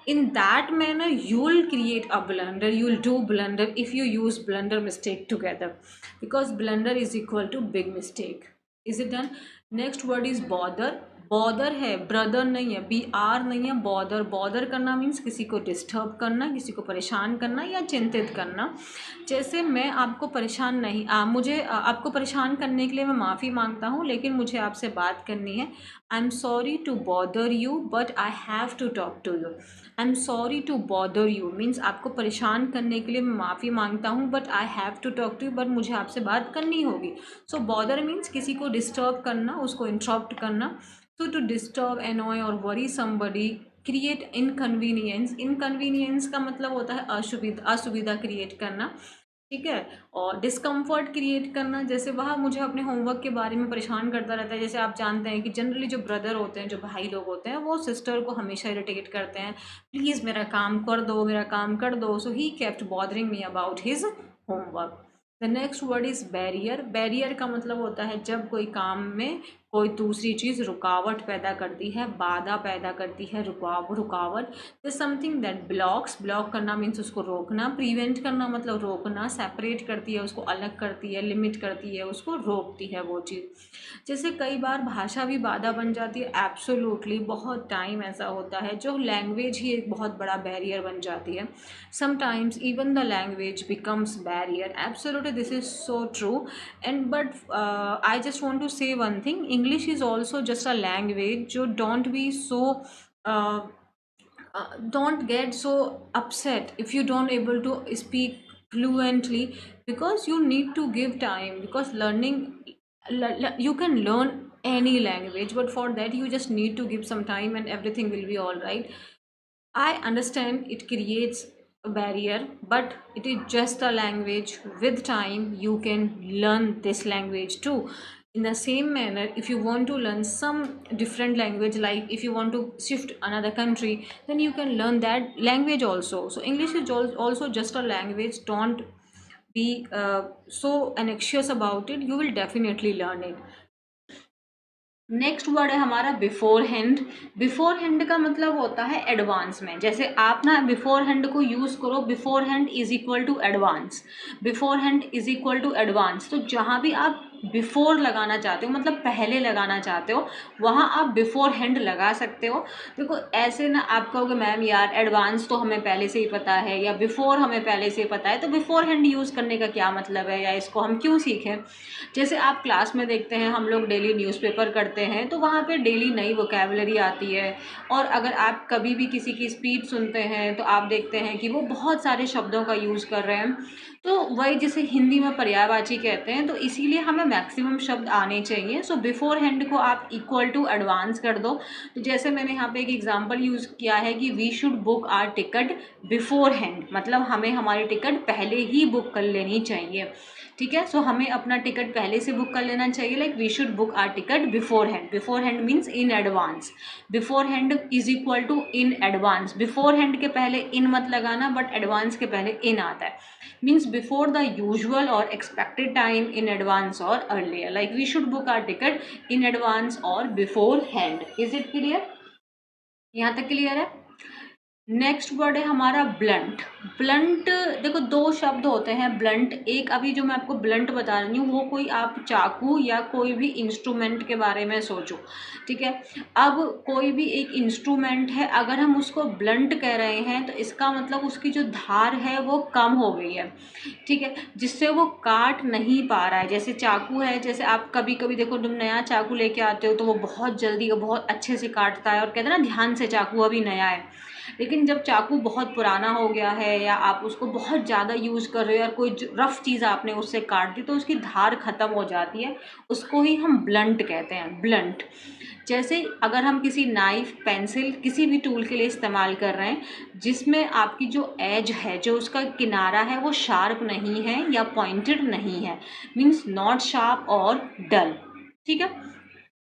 [SPEAKER 1] In that manner you will create a blunder, you will do blunder if you use blunder mistake together, because blunder is equal to big mistake। is it done? Next word is bother। Bother है, brother नहीं है, B are नहीं है, bother. Bother करना means किसी को disturb करना, किसी को परेशान करना या चिंतित करना। जैसे मैं आपको परेशान नहीं मुझे आपको परेशान करने के लिए मैं माफ़ी मांगता हूँ, लेकिन मुझे आपसे बात करनी है। I am sorry to bother you but I have to talk to you. I am sorry to bother you means आपको परेशान करने के लिए मैं माफ़ी मांगता हूँ, but I have to talk to you, but मुझे आपसे बात करनी होगी। सो बॉदर मीन्स किसी को डिस्टर्ब करना, उसको इंटरप्ट करना। So to disturb, annoy or worry somebody, create inconvenience। inconvenience का मतलब होता है असुविधा क्रिएट करना। ठीक है? और डिस्कम्फर्ट क्रिएट करना, जैसे वह मुझे अपने होमवर्क के बारे में परेशान करता रहता है। जैसे आप जानते हैं कि जनरली जो ब्रदर होते हैं, जो भाई लोग होते हैं, वो सिस्टर को हमेशा इरिटेट करते हैं, प्लीज़ मेरा काम कर दो, मेरा काम कर दो। So he kept bothering me about his homework. The next word is barrier. Barrier का मतलब होता है जब कोई काम में कोई दूसरी चीज़ रुकावट पैदा करती है, बाधा पैदा करती है, रुकावट। This something that blocks. Block करना मीन्स उसको रोकना, प्रिवेंट करना मतलब रोकना, सेपरेट करती है, उसको अलग करती है, लिमिट करती है, उसको रोकती है वो चीज़। जैसे कई बार भाषा भी बाधा बन जाती है, एब्सोल्युटली बहुत टाइम ऐसा होता है जो लैंग्वेज ही एक बहुत बड़ा बैरियर बन जाती है। Sometimes even the language becomes barrier. Absolutely this is so true. And but I just want to say one thing, English is also just a language, so don't get so upset if you don't able to speak fluently, because you need to give time, because you can learn any language, but for that you just need to give some time and everything will be all right. I understand it creates a barrier, but it is just a language. With time, you can learn this language too. In the same manner, if you want to learn some different language, like if you want to shift another country, then you can learn that language also. So English is also just a language. Don't be so anxious about it. You will definitely learn it. Next word है हमारा before hand. Before hand का मतलब होता है advance में। जैसे आप ना बिफोर हैंड को यूज़ करो, beforehand is equal to advance, beforehand is equal to advance. तो जहाँ भी आप बिफोर लगाना चाहते हो, मतलब पहले लगाना चाहते हो, वहाँ आप बिफोर हैंड लगा सकते हो। देखो ऐसे ना आप कहोगे मैम यार एडवांस तो हमें पहले से ही पता है या बिफोर हमें पहले से पता है, तो बिफोर हैंड यूज़ करने का क्या मतलब है, या इसको हम क्यों सीखें। जैसे आप क्लास में देखते हैं हम लोग डेली न्यूज़पेपर करते हैं, तो वहाँ पे डेली नई वोकैबुलरी आती है। और अगर आप कभी भी किसी की स्पीच सुनते हैं तो आप देखते हैं कि वो बहुत सारे शब्दों का यूज़ कर रहे हैं, तो वही जिसे हिंदी में पर्यायवाची कहते हैं, तो इसीलिए हमें मैक्सिमम शब्द आने चाहिए। सो बिफोर हैंड को आप इक्वल टू एडवांस कर दो। तो जैसे मैंने यहाँ पे एक एग्जांपल यूज़ किया है कि we should book our ticket beforehand, मतलब हमें हमारी टिकट पहले ही बुक कर लेनी चाहिए। ठीक है, सो हमें अपना टिकट पहले से बुक कर लेना चाहिए। Like we should book our ticket beforehand. Beforehand means in advance. Beforehand is equal to in advance. Beforehand के पहले इन मत लगाना, बट एडवांस के पहले इन आता है। मीन्स बिफोर द यूजुअल और एक्सपेक्टेड टाइम, इन एडवांस और earlier. Like we should book our ticket in advance और beforehand. Is it clear? यहाँ तक क्लियर है? नेक्स्ट वर्ड है हमारा ब्लंट। ब्लंट, देखो दो शब्द होते हैं ब्लंट। एक अभी जो मैं आपको ब्लंट बता रही हूँ वो कोई आप चाकू या कोई भी इंस्ट्रूमेंट के बारे में सोचो, ठीक है। अब कोई भी एक इंस्ट्रूमेंट है, अगर हम उसको ब्लंट कह रहे हैं तो इसका मतलब उसकी जो धार है वो कम हो गई है, ठीक है, जिससे वो काट नहीं पा रहा है। जैसे चाकू है, जैसे आप कभी कभी देखो तुम नया चाकू लेके आते हो तो वो बहुत जल्दी बहुत अच्छे से काटता है, और कहते हैं ना ध्यान से, चाकू अभी नया है। लेकिन जब चाकू बहुत पुराना हो गया है या आप उसको बहुत ज़्यादा यूज़ कर रहे हो, या कोई रफ़ चीज़ आपने उससे काट दी, तो उसकी धार ख़त्म हो जाती है। उसको ही हम ब्लंट कहते हैं, ब्लंट। जैसे अगर हम किसी नाइफ, पेंसिल, किसी भी टूल के लिए इस्तेमाल कर रहे हैं जिसमें आपकी जो एज है, जो उसका किनारा है, वो शार्प नहीं है या पॉइंटेड नहीं है, मीन्स नॉट शार्प और डल, ठीक है।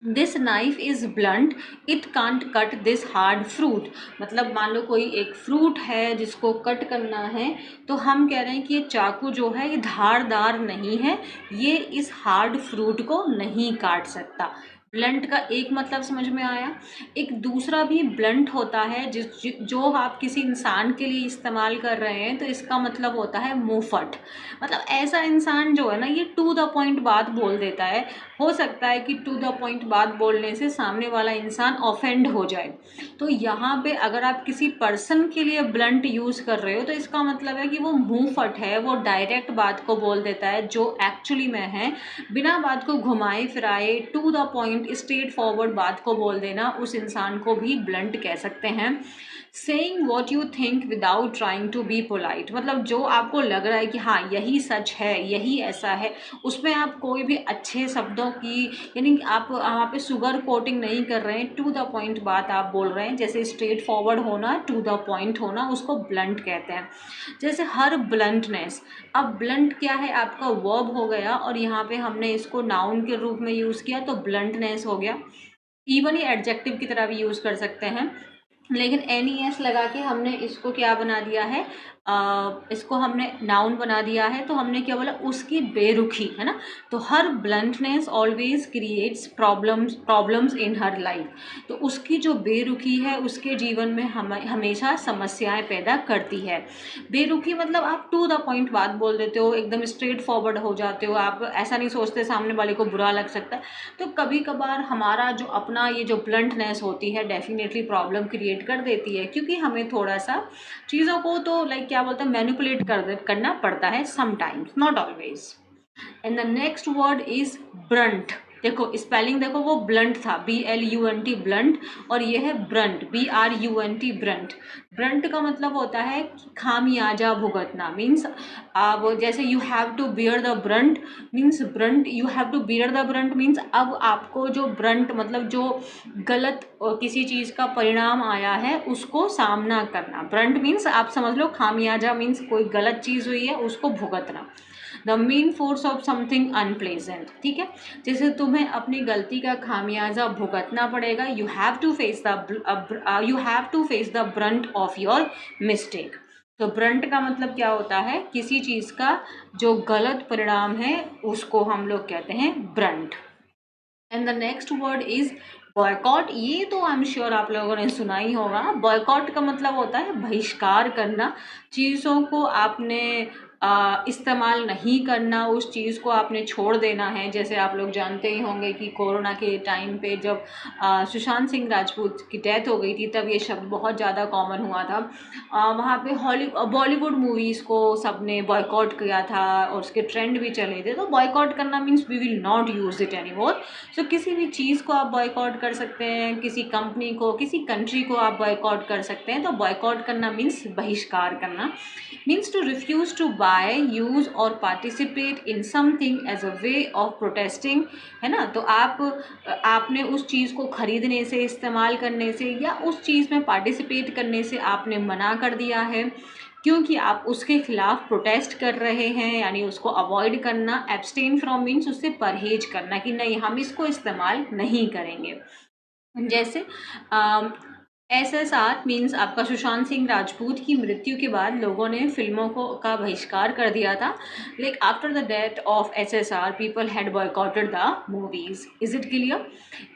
[SPEAKER 1] This knife is blunt, it can't cut this hard fruit. मतलब मान लो कोई एक फ्रूट है जिसको कट करना है, तो हम कह रहे हैं कि ये चाकू जो है ये धारदार नहीं है, ये इस हार्ड फ्रूट को नहीं काट सकता। ब्लंट का एक मतलब समझ में आया। एक दूसरा भी ब्लंट होता है जो आप किसी इंसान के लिए इस्तेमाल कर रहे हैं, तो इसका मतलब होता है मुंहफट। मतलब ऐसा इंसान जो है ना, ये टू द पॉइंट बात बोल देता है। हो सकता है कि टू द पॉइंट बात बोलने से सामने वाला इंसान ऑफेंड हो जाए। तो यहाँ पे अगर आप किसी पर्सन के लिए ब्लंट यूज़ कर रहे हो, तो इसका मतलब है कि वो मुंहफट है, वो डायरेक्ट बात को बोल देता है जो एक्चुअली में है। बिना बात को घुमाए फिराए, to the point straightforward बात को बोल देना, उस इंसान को भी ब्लंट कह सकते हैं। Saying what you think without trying to be polite, मतलब जो आपको लग रहा है कि हाँ यही सच है, यही ऐसा है, उसमें आप कोई भी अच्छे शब्दों की, यानी आप वहाँ पे शुगर कोटिंग नहीं कर रहे हैं, टू द पॉइंट बात आप बोल रहे हैं। जैसे स्ट्रेट फॉरवर्ड होना, टू द पॉइंट होना, उसको ब्लंट कहते हैं। जैसे हर ब्लंटनेस। अब ब्लंट क्या है, आपका वर्ब हो गया, और यहाँ पे हमने इसको नाउन के रूप में यूज़ किया तो ब्लंटनेस हो गया। इवन ये एडजेक्टिव की तरह भी यूज़ कर सकते हैं, लेकिन NES लगा के हमने इसको क्या बना दिया है, इसको हमने नाउन बना दिया है। तो हमने क्या बोला, उसकी बेरुखी, है ना। तो her bluntness always creates problems in her life. तो उसकी जो बेरुखी है उसके जीवन में हमेशा समस्याएं पैदा करती है। बेरुखी मतलब आप टू द पॉइंट बात बोल देते हो, एकदम स्ट्रेट फॉरवर्ड हो जाते हो, आप ऐसा नहीं सोचते सामने वाले को बुरा लग सकता है। तो कभी कभार हमारा जो अपना ये जो ब्लंटनेस होती है डेफिनेटली प्रॉब्लम क्रिएट कर देती है, क्योंकि हमें थोड़ा सा चीज़ों को तो लाइक क्या बोलते हैं, मैनिपुलेट करना पड़ता है sometimes, not always. And the next word is Brunt. देखो स्पेलिंग देखो, वो ब्लंट था, BLUNT ब्लंट, और ये है ब्रंट, BRUNT ब्रंट। ब्रंट का मतलब होता है खामियाजा भुगतना, मीन्स अब जैसे you have to bear the brunt, means brunt, you have to bear the brunt means अब आपको जो ब्रंट मतलब जो गलत किसी चीज़ का परिणाम आया है उसको सामना करना। ब्रंट मीन्स आप समझ लो खामियाजा मीन्स कोई गलत चीज़ हुई है उसको भुगतना। The main force of something unpleasant, ठीक है। जैसे तुम्हें अपनी गलती का खामियाजा भुगतना पड़ेगा, you have to face the brunt of your mistake. तो ब्रंट का मतलब क्या होता है, किसी चीज़ का जो गलत परिणाम है उसको हम लोग कहते हैं Brunt. And the next word is boycott. ये तो आई एम श्योर आप लोगों ने सुना ही होगा। बॉयकॉट का मतलब होता है बहिष्कार करना। चीज़ों को आपने इस्तेमाल नहीं करना, उस चीज़ को आपने छोड़ देना है। जैसे आप लोग जानते ही होंगे कि कोरोना के टाइम पे जब सुशांत सिंह राजपूत की डेथ हो गई थी, तब ये शब्द बहुत ज़्यादा कॉमन हुआ था। वहाँ पे बॉलीवुड मूवीज़ को सबने बॉयकॉट किया था और उसके ट्रेंड भी चले थे। तो बॉयकॉट करना means we will not use it any more. सो किसी भी चीज़ को आप बॉयकॉट कर सकते हैं, किसी कंपनी को, किसी कंट्री को आप बॉयकॉट कर सकते हैं। तो बॉयकॉट करना मीन्स बहिष्कार करना, means to refuse to buy, use और participate in something as a way of protesting, है ना। तो आपने उस चीज़ को खरीदने से, इस्तेमाल करने से या उस चीज़ में पार्टिसिपेट करने से आपने मना कर दिया है, क्योंकि आप उसके खिलाफ प्रोटेस्ट कर रहे हैं। यानी उसको अवॉइड करना, एब्सटेन फ्रॉम मीन्स उससे परहेज करना कि नहीं हम इसको इस्तेमाल नहीं करेंगे। जैसे SSR मीन्स आपका सुशांत सिंह राजपूत की मृत्यु के बाद लोगों ने फिल्मों का बहिष्कार कर दिया था। Like after the death of SSR people had boycotted the movies. Is it clear?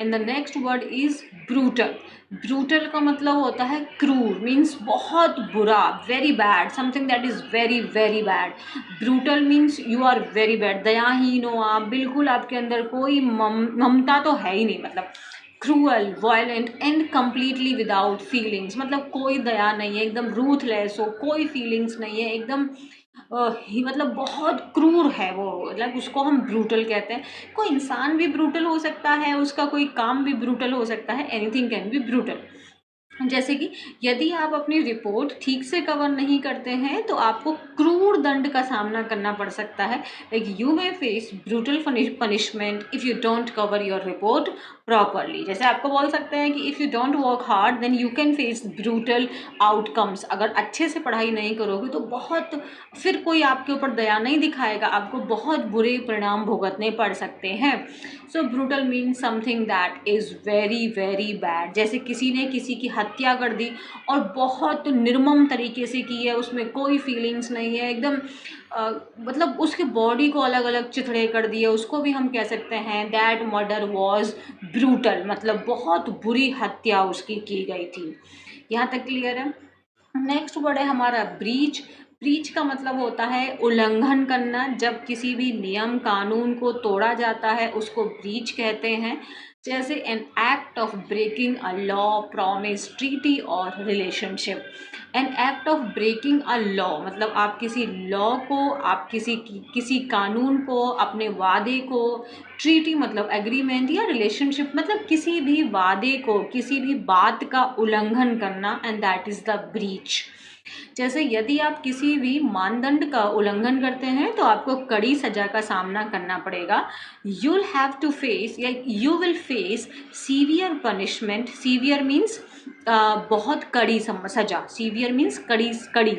[SPEAKER 1] And the next word is brutal. Brutal का मतलब होता है क्रूर, मीन्स बहुत बुरा, very bad, something that is very very bad. Brutal means you are very bad, दयाहीन हो आप, बिल्कुल आपके अंदर कोई ममता तो है ही नहीं। मतलब cruel, violent and completely without feelings, मतलब कोई दया नहीं है, एकदम रूथलेस हो, कोई फीलिंग्स नहीं है, एकदम ही मतलब बहुत क्रूर है वो। मतलब उसको हम ब्रूटल कहते हैं। कोई इंसान भी ब्रूटल हो सकता है, उसका कोई काम भी ब्रूटल हो सकता है, एनीथिंग कैन बी ब्रूटल। जैसे कि यदि आप अपनी रिपोर्ट ठीक से कवर नहीं करते हैं तो आपको क्रूर दंड का सामना करना पड़ सकता है। Like you may face brutal punishment if you don't cover your report properly. जैसे आपको बोल सकते हैं कि if you don't work hard then you can face brutal outcomes. अगर अच्छे से पढ़ाई नहीं करोगे तो बहुत, फिर कोई आपके ऊपर दया नहीं दिखाएगा, आपको बहुत बुरे परिणाम भुगतने पड़ सकते हैं। So brutal means something that is very very bad. जैसे किसी ने किसी की हत्या कर दी और बहुत निर्मम तरीके से की है, उसमें कोई फीलिंग्स नहीं है, एकदम मतलब उसके बॉडी को अलग अलग चिथड़े कर दिए, उसको भी हम कह सकते हैं दैट मर्डर वॉज ब्रूटल, मतलब बहुत बुरी हत्या उसकी की गई थी। यहाँ तक क्लियर है? नेक्स्ट वर्ड है हमारा ब्रीच। ब्रीच का मतलब होता है उल्लंघन करना। जब किसी भी नियम कानून को तोड़ा जाता है उसको ब्रीच कहते हैं। जैसे an act of breaking a law, promise, treaty और relationship. An act of breaking a law मतलब आप किसी लॉ को, आप किसी कानून को, अपने वादे को, ट्रीटी मतलब एग्रीमेंट, या रिलेशनशिप मतलब किसी भी वादे को, किसी भी बात का उल्लंघन करना, and that is the breach. जैसे यदि आप किसी भी मानदंड का उल्लंघन करते हैं तो आपको कड़ी सजा का सामना करना पड़ेगा। यूल हैव टू फेस या you will face severe punishment. Severe means बहुत कड़ी सजा, सीवियर मीन्स कड़ी कड़ी।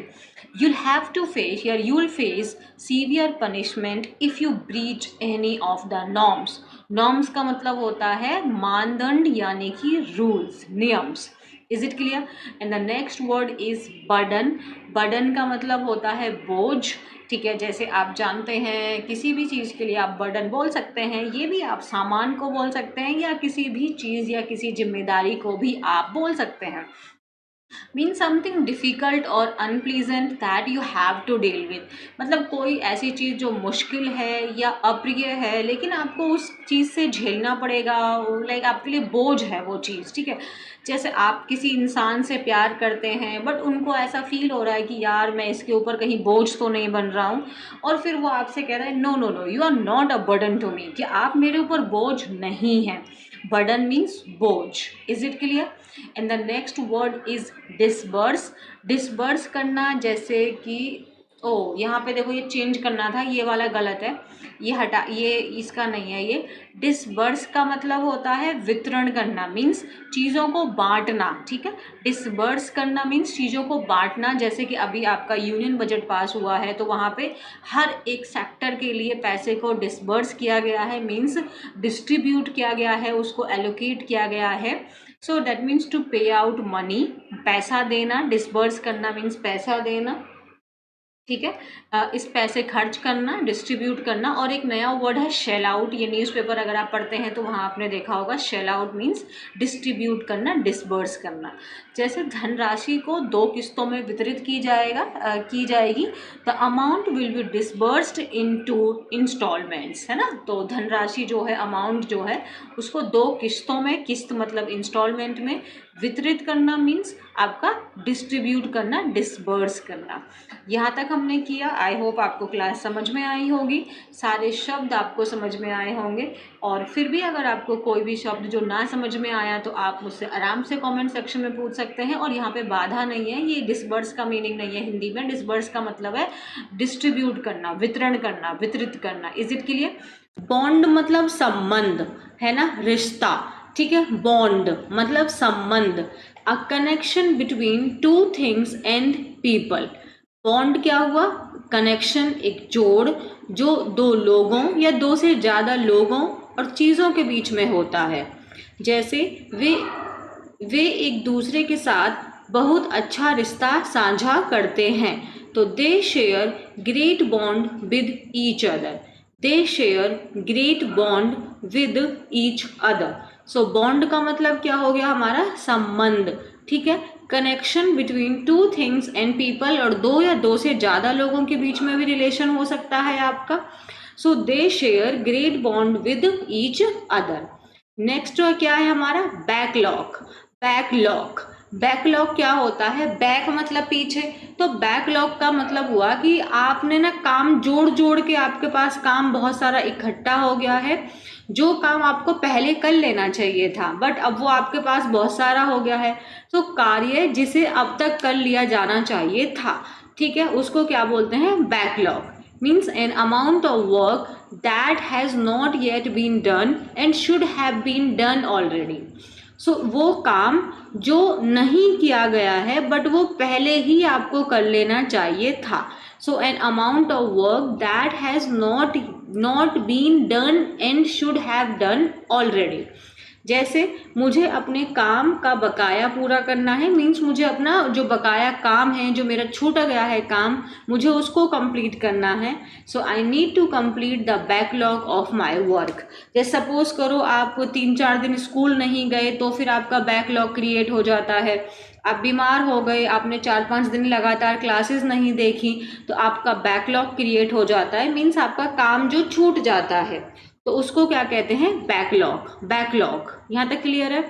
[SPEAKER 1] you'll have to face या you'll face severe punishment if you breach any of the norms। norms का मतलब होता है मानदंड यानी कि रूल्स, नियम्स। Is it clear? And the next word is burden. Burden का मतलब होता है बोझ। ठीक है, जैसे आप जानते हैं किसी भी चीज़ के लिए आप बर्डन बोल सकते हैं, ये भी आप सामान को बोल सकते हैं या किसी भी चीज़ या किसी जिम्मेदारी को भी आप बोल सकते हैं। मीन समथिंग डिफ़िकल्ट और unpleasant that you have to deal with, मतलब कोई ऐसी चीज़ जो मुश्किल है या अप्रिय है लेकिन आपको उस चीज़ से झेलना पड़ेगा, लाइक आपके लिए बोझ है वो चीज़। ठीक है, जैसे आप किसी इंसान से प्यार करते हैं बट उनको ऐसा फील हो रहा है कि यार मैं इसके ऊपर कहीं बोझ तो नहीं बन रहा हूँ, और फिर वो आपसे कह रहा है no no no you are not a burden to me, कि आप मेरे ऊपर बोझ नहीं हैं। बर्डन मीन्स बोझ। Is it clear? And the next word is disburse. Disburse करना, जैसे कि यहाँ पे देखो ये चेंज करना था, ये वाला गलत है, ये हटा, ये इसका नहीं है। ये डिसबर्स का मतलब होता है वितरण करना, मीन्स चीज़ों को बांटना। ठीक है, डिसबर्स करना मीन्स चीज़ों को बांटना। जैसे कि अभी आपका यूनियन बजट पास हुआ है तो वहाँ पे हर एक सेक्टर के लिए पैसे को डिसबर्स किया गया है, मीन्स डिस्ट्रीब्यूट किया गया है, उसको एलोकेट किया गया है। सो दैट मीन्स टू पे आउट मनी, पैसा देना। डिसबर्स करना मीन्स पैसा देना। ठीक है। इस पैसे खर्च करना, डिस्ट्रीब्यूट करना। और एक नया वर्ड है शेल आउट। ये न्यूज़पेपर अगर आप पढ़ते हैं तो वहाँ आपने देखा होगा, शेल आउट मीन्स डिस्ट्रीब्यूट करना, डिसबर्स करना। जैसे धनराशि को 2 किस्तों में वितरित की जाएगी। The amount will be disbursed into instalments, है ना। तो धनराशि जो है, अमाउंट जो है, उसको 2 किस्तों में, किस्त मतलब इंस्टॉलमेंट में, वितरित करना मीन्स आपका डिस्ट्रीब्यूट करना, डिसबर्स करना। यहाँ तक हमने किया। आई होप आपको क्लास समझ में आई होगी, सारे शब्द आपको समझ में आए होंगे। और फिर भी अगर आपको कोई भी शब्द जो ना समझ में आया तो आप मुझसे आराम से कमेंट सेक्शन में पूछ सकते हैं। और यहाँ पे बाधा नहीं है, ये डिसबर्स का मीनिंग नहीं है हिंदी में। डिसबर्स का मतलब है डिस्ट्रीब्यूट करना, वितरण करना, वितरित करना। Is it clear? बॉन्ड मतलब संबंध, है ना, रिश्ता। ठीक है, बॉन्ड मतलब संबंध, a connection between 2 things and people. Bond क्या हुआ? कनेक्शन, एक जोड़ जो 2 लोगों या 2 से ज़्यादा लोगों और चीज़ों के बीच में होता है। जैसे वे एक दूसरे के साथ बहुत अच्छा रिश्ता साझा करते हैं, तो they share great bond with each other. They share great bond with each other. So bond का मतलब क्या हो गया हमारा? संबंध। ठीक है, connection between 2 things and people, और 2 या 2 से ज़्यादा लोगों के बीच में भी रिलेशन हो सकता है आपका। So they share great bond with each other. Next क्या है हमारा? बैकलॉग। बैकलॉग, बैकलॉग क्या होता है? बैक मतलब पीछे, तो बैकलॉग का मतलब हुआ कि आपने ना काम जोड़ जोड़ के, आपके पास काम बहुत सारा इकट्ठा हो गया है। जो काम आपको पहले कर लेना चाहिए था बट अब वो आपके पास बहुत सारा हो गया है, तो कार्य जिसे अब तक कर लिया जाना चाहिए था, ठीक है, उसको क्या बोलते हैं? Backlog. Means an amount of work that has not yet been done and should have been done already. So वो काम जो नहीं किया गया है बट वो पहले ही आपको कर लेना चाहिए था। So an amount of work that has not been done and should have done already. जैसे मुझे अपने काम का बकाया पूरा करना है, मीन्स मुझे अपना जो बकाया काम है, जो मेरा छूटा गया है काम, मुझे उसको कंप्लीट करना है। So I need to complete the backlog of my work. जैसे सपोज करो आप 3-4 दिन स्कूल नहीं गए तो फिर आपका बैकलॉग क्रिएट हो जाता है। आप बीमार हो गए, आपने 4-5 दिन लगातार क्लासेस नहीं देखी, तो आपका बैकलॉग क्रिएट हो जाता है, मीन्स आपका काम जो छूट जाता है, तो उसको क्या कहते हैं? बैकलॉग। बैकलॉग, यहाँ तक क्लियर है?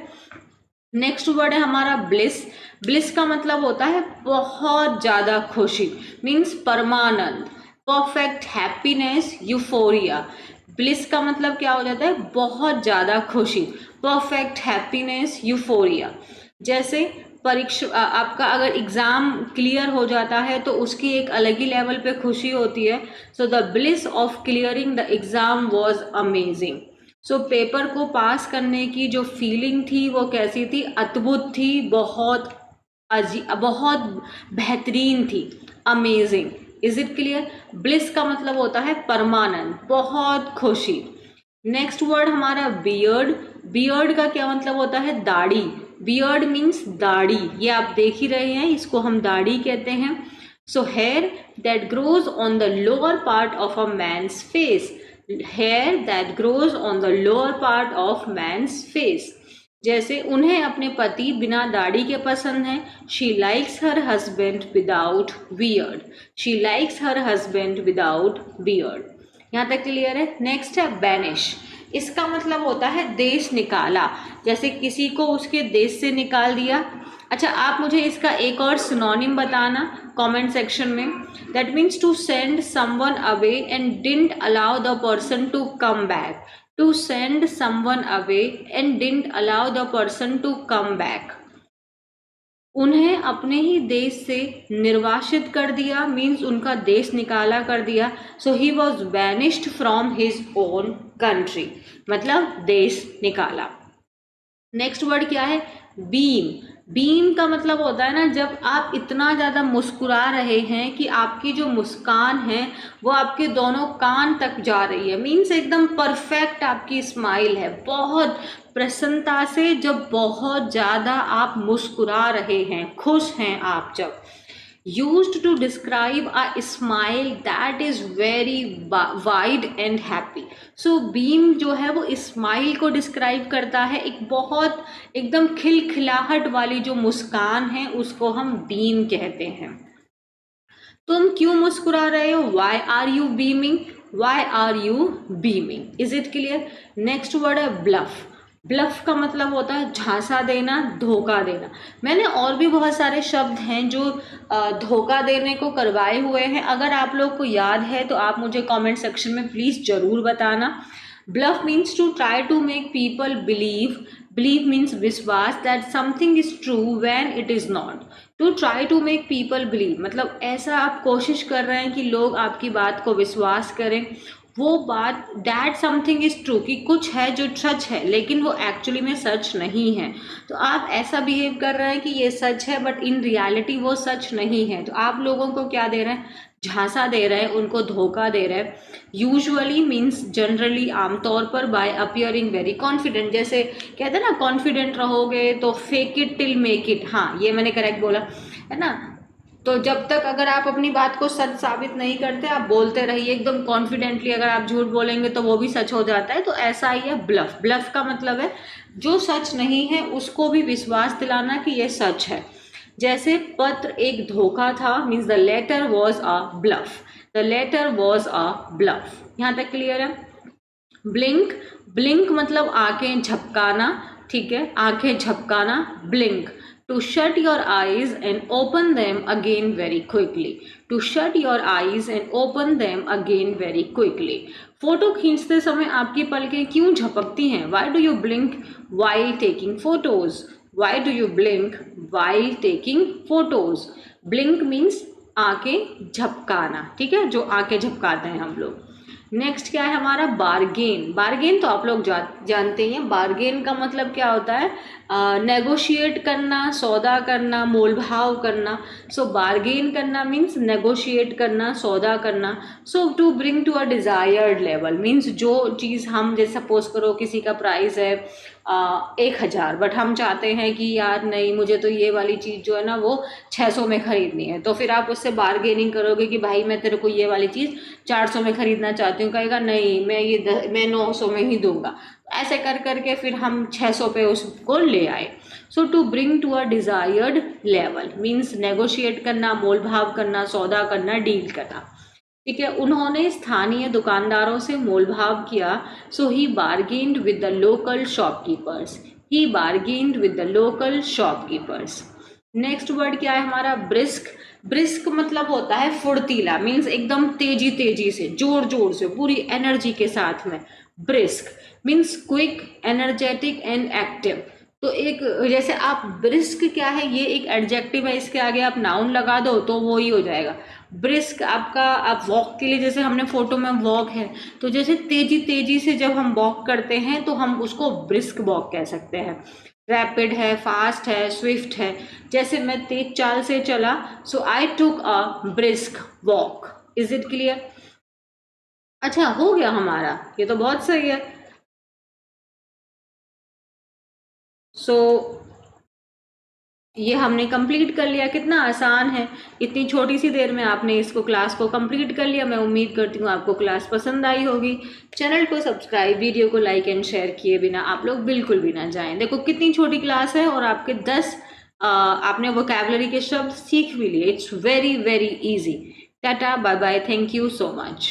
[SPEAKER 1] नेक्स्ट वर्ड है हमारा ब्लिस। ब्लिस का मतलब होता है बहुत ज़्यादा खुशी, मीन्स परमानंद, परफेक्ट हैप्पीनेस, यूफोरिया। ब्लिस का मतलब क्या हो जाता है? बहुत ज़्यादा खुशी, परफेक्ट हैप्पीनेस, यूफोरिया। जैसे परीक्षा, आपका अगर एग्ज़ाम क्लियर हो जाता है तो उसकी एक अलग ही लेवल पे खुशी होती है। So the bliss of clearing the exam was amazing. So paper को पास करने की जो फीलिंग थी वो कैसी थी? अद्भुत थी, बहुत बहुत बेहतरीन थी, amazing. Is it clear? Bliss का मतलब होता है परमानंद, बहुत खुशी। नेक्स्ट वर्ड हमारा बियर्ड। बियर्ड का क्या मतलब होता है? दाढ़ी। बियर्ड मीन्स दाढ़ी, ये आप देख ही रहे हैं, इसको हम दाढ़ी कहते हैं। So hair that grows on the lower part of a man's face. Hair that grows on the lower part of man's face. जैसे उन्हें अपने पति बिना दाढ़ी के पसंद है। She likes her husband without beard. She likes her husband without beard. यहाँ तक क्लियर है? नेक्स्ट है बैनिश। इसका मतलब होता है देश निकाला, जैसे किसी को उसके देश से निकाल दिया। अच्छा, आप मुझे इसका एक और सिनोनिम बताना कमेंट सेक्शन में। That means to send someone away and didn't allow the person to come back. To send someone away and didn't allow the person to come back. उन्हें अपने ही देश से निर्वासित कर दिया, मीन्स उनका देश निकाला कर दिया। So he was banished from his own country, मतलब देश निकाला। नेक्स्ट वर्ड क्या है? बीम। बीम का मतलब होता है ना, जब आप इतना ज़्यादा मुस्कुरा रहे हैं कि आपकी जो मुस्कान है वो आपके दोनों कान तक जा रही है, मीन्स एकदम परफेक्ट आपकी स्माइल है, बहुत प्रसन्नता से, जब बहुत ज़्यादा आप मुस्कुरा रहे हैं, खुश हैं आप जब।
[SPEAKER 2] used to describe a smile that is very wide and happy. So beam जो है वो स्माइल को डिस्क्राइब करता है, एक बहुत एकदम खिलखिलाहट वाली जो मुस्कान है उसको हम बीम कहते हैं। तुम क्यों मुस्कुरा रहे हो? Why are you beaming? Why are you beaming? Is it clear? Next word है ब्लफ। ब्लफ का मतलब होता है झांसा देना, धोखा देना। मैंने और भी बहुत सारे शब्द हैं जो धोखा देने को करवाए हुए हैं, अगर आप लोग को याद है तो आप मुझे कमेंट सेक्शन में प्लीज़ ज़रूर बताना। Bluff means to try to make people believe, believe means विश्वास, that something is true when it is not. To try to make people believe मतलब ऐसा आप कोशिश कर रहे हैं कि लोग आपकी बात को विश्वास करें, वो बात दैट समथिंग इज़ ट्रू कि कुछ है जो सच है लेकिन वो एक्चुअली में सच नहीं है। तो आप ऐसा बिहेव कर रहे हैं कि ये सच है बट इन रियलिटी वो सच नहीं है। तो आप लोगों को क्या दे रहे हैं? झांसा दे रहे हैं, उनको धोखा दे रहे हैं। यूजुअली मीन्स जनरली, आमतौर पर, बाय अपियरिंग वेरी कॉन्फिडेंट। जैसे कहते हैं ना कॉन्फिडेंट रहोगे तो fake it till make it. हाँ, ये मैंने करेक्ट बोला है ना। तो जब तक अगर आप अपनी बात को सच साबित नहीं करते, आप बोलते रहिए एकदम कॉन्फिडेंटली। अगर आप झूठ बोलेंगे तो वो भी सच हो जाता है। तो ऐसा ही है ब्लफ। ब्लफ का मतलब है जो सच नहीं है उसको भी विश्वास दिलाना कि ये सच है। जैसे पत्र एक धोखा था, means the letter was a bluff. The letter was a bluff. यहाँ तक क्लियर है? ब्लिंक, ब्लिंक मतलब आंखें झपकाना, ठीक है, आंखें झपकाना, blink. To shut your eyes and open them again very quickly. To shut your eyes and open them again very quickly. Photo खींचते समय आपकी पलकें क्यों झपकती हैं? Why do you blink while taking photos? Why do you blink while taking photos? Blink means आंखें झपकाना, ठीक है, जो आंखें झपकाते हैं हम लोग। नेक्स्ट क्या है हमारा? बार्गेन। बार्गेन तो आप लोग जानते ही हैं। बार्गेन का मतलब क्या होता है? नेगोशिएट करना, सौदा करना, मोल भाव करना। सो बार्गेन करना मीन्स नेगोशिएट करना, सौदा करना। So to bring to a desired level means जो चीज़ हम, जैसे सपोज करो किसी का प्राइस है 1000 बट हम चाहते हैं कि यार नहीं, मुझे तो ये वाली चीज़ जो है ना वो 600 में ख़रीदनी है। तो फिर आप उससे बार्गेनिंग करोगे कि भाई मैं तेरे को ये वाली चीज़ 400 में ख़रीदना चाहती हूँ। कहेगा नहीं, मैं 900 में ही दूंगा। ऐसे कर करके फिर हम 600 पे उसको ले आए। So to bring to a desired level means negotiate करना, मोल भाव करना, सौदा करना, डील करना, ठीक है। उन्होंने स्थानीय दुकानदारों से मोल भाव किया। So he bargained with the local shopkeepers. He bargained with the local shopkeepers. Next word क्या है हमारा? ब्रिस्क। ब्रिस्क मतलब होता है फुर्तीला, मीन्स एकदम तेजी तेजी से, जोर जोर से, पूरी एनर्जी के साथ में। Brisk means quick, energetic and active. तो एक जैसे आप ब्रिस्क क्या है, ये एक एडजेक्टिव है, इसके आगे आप नाउन लगा दो तो वो ही हो जाएगा ब्रिस्क आपका। आप वॉक के लिए, जैसे हमने फोटो में वॉक है, तो जैसे तेजी तेजी से जब हम वॉक करते हैं तो हम उसको ब्रिस्क वॉक कह सकते हैं। रैपिड है, फास्ट है, स्विफ्ट है। जैसे मैं तेज चाल से चला, so I took a brisk walk. Is it clear? अच्छा, हो गया हमारा, ये तो बहुत सही है। सो ये हमने कंप्लीट कर लिया। कितना आसान है, इतनी छोटी सी देर में आपने इसको, क्लास को कंप्लीट कर लिया। मैं उम्मीद करती हूँ आपको क्लास पसंद आई होगी। चैनल को सब्सक्राइब, वीडियो को लाइक एंड शेयर किए बिना आप लोग बिल्कुल भी ना जाएं। देखो कितनी छोटी क्लास है और आपके 10 आपने वोकैबुलरी के शब्द सीख भी लिए। It's very very easy. Tata, bye bye, thank you so much.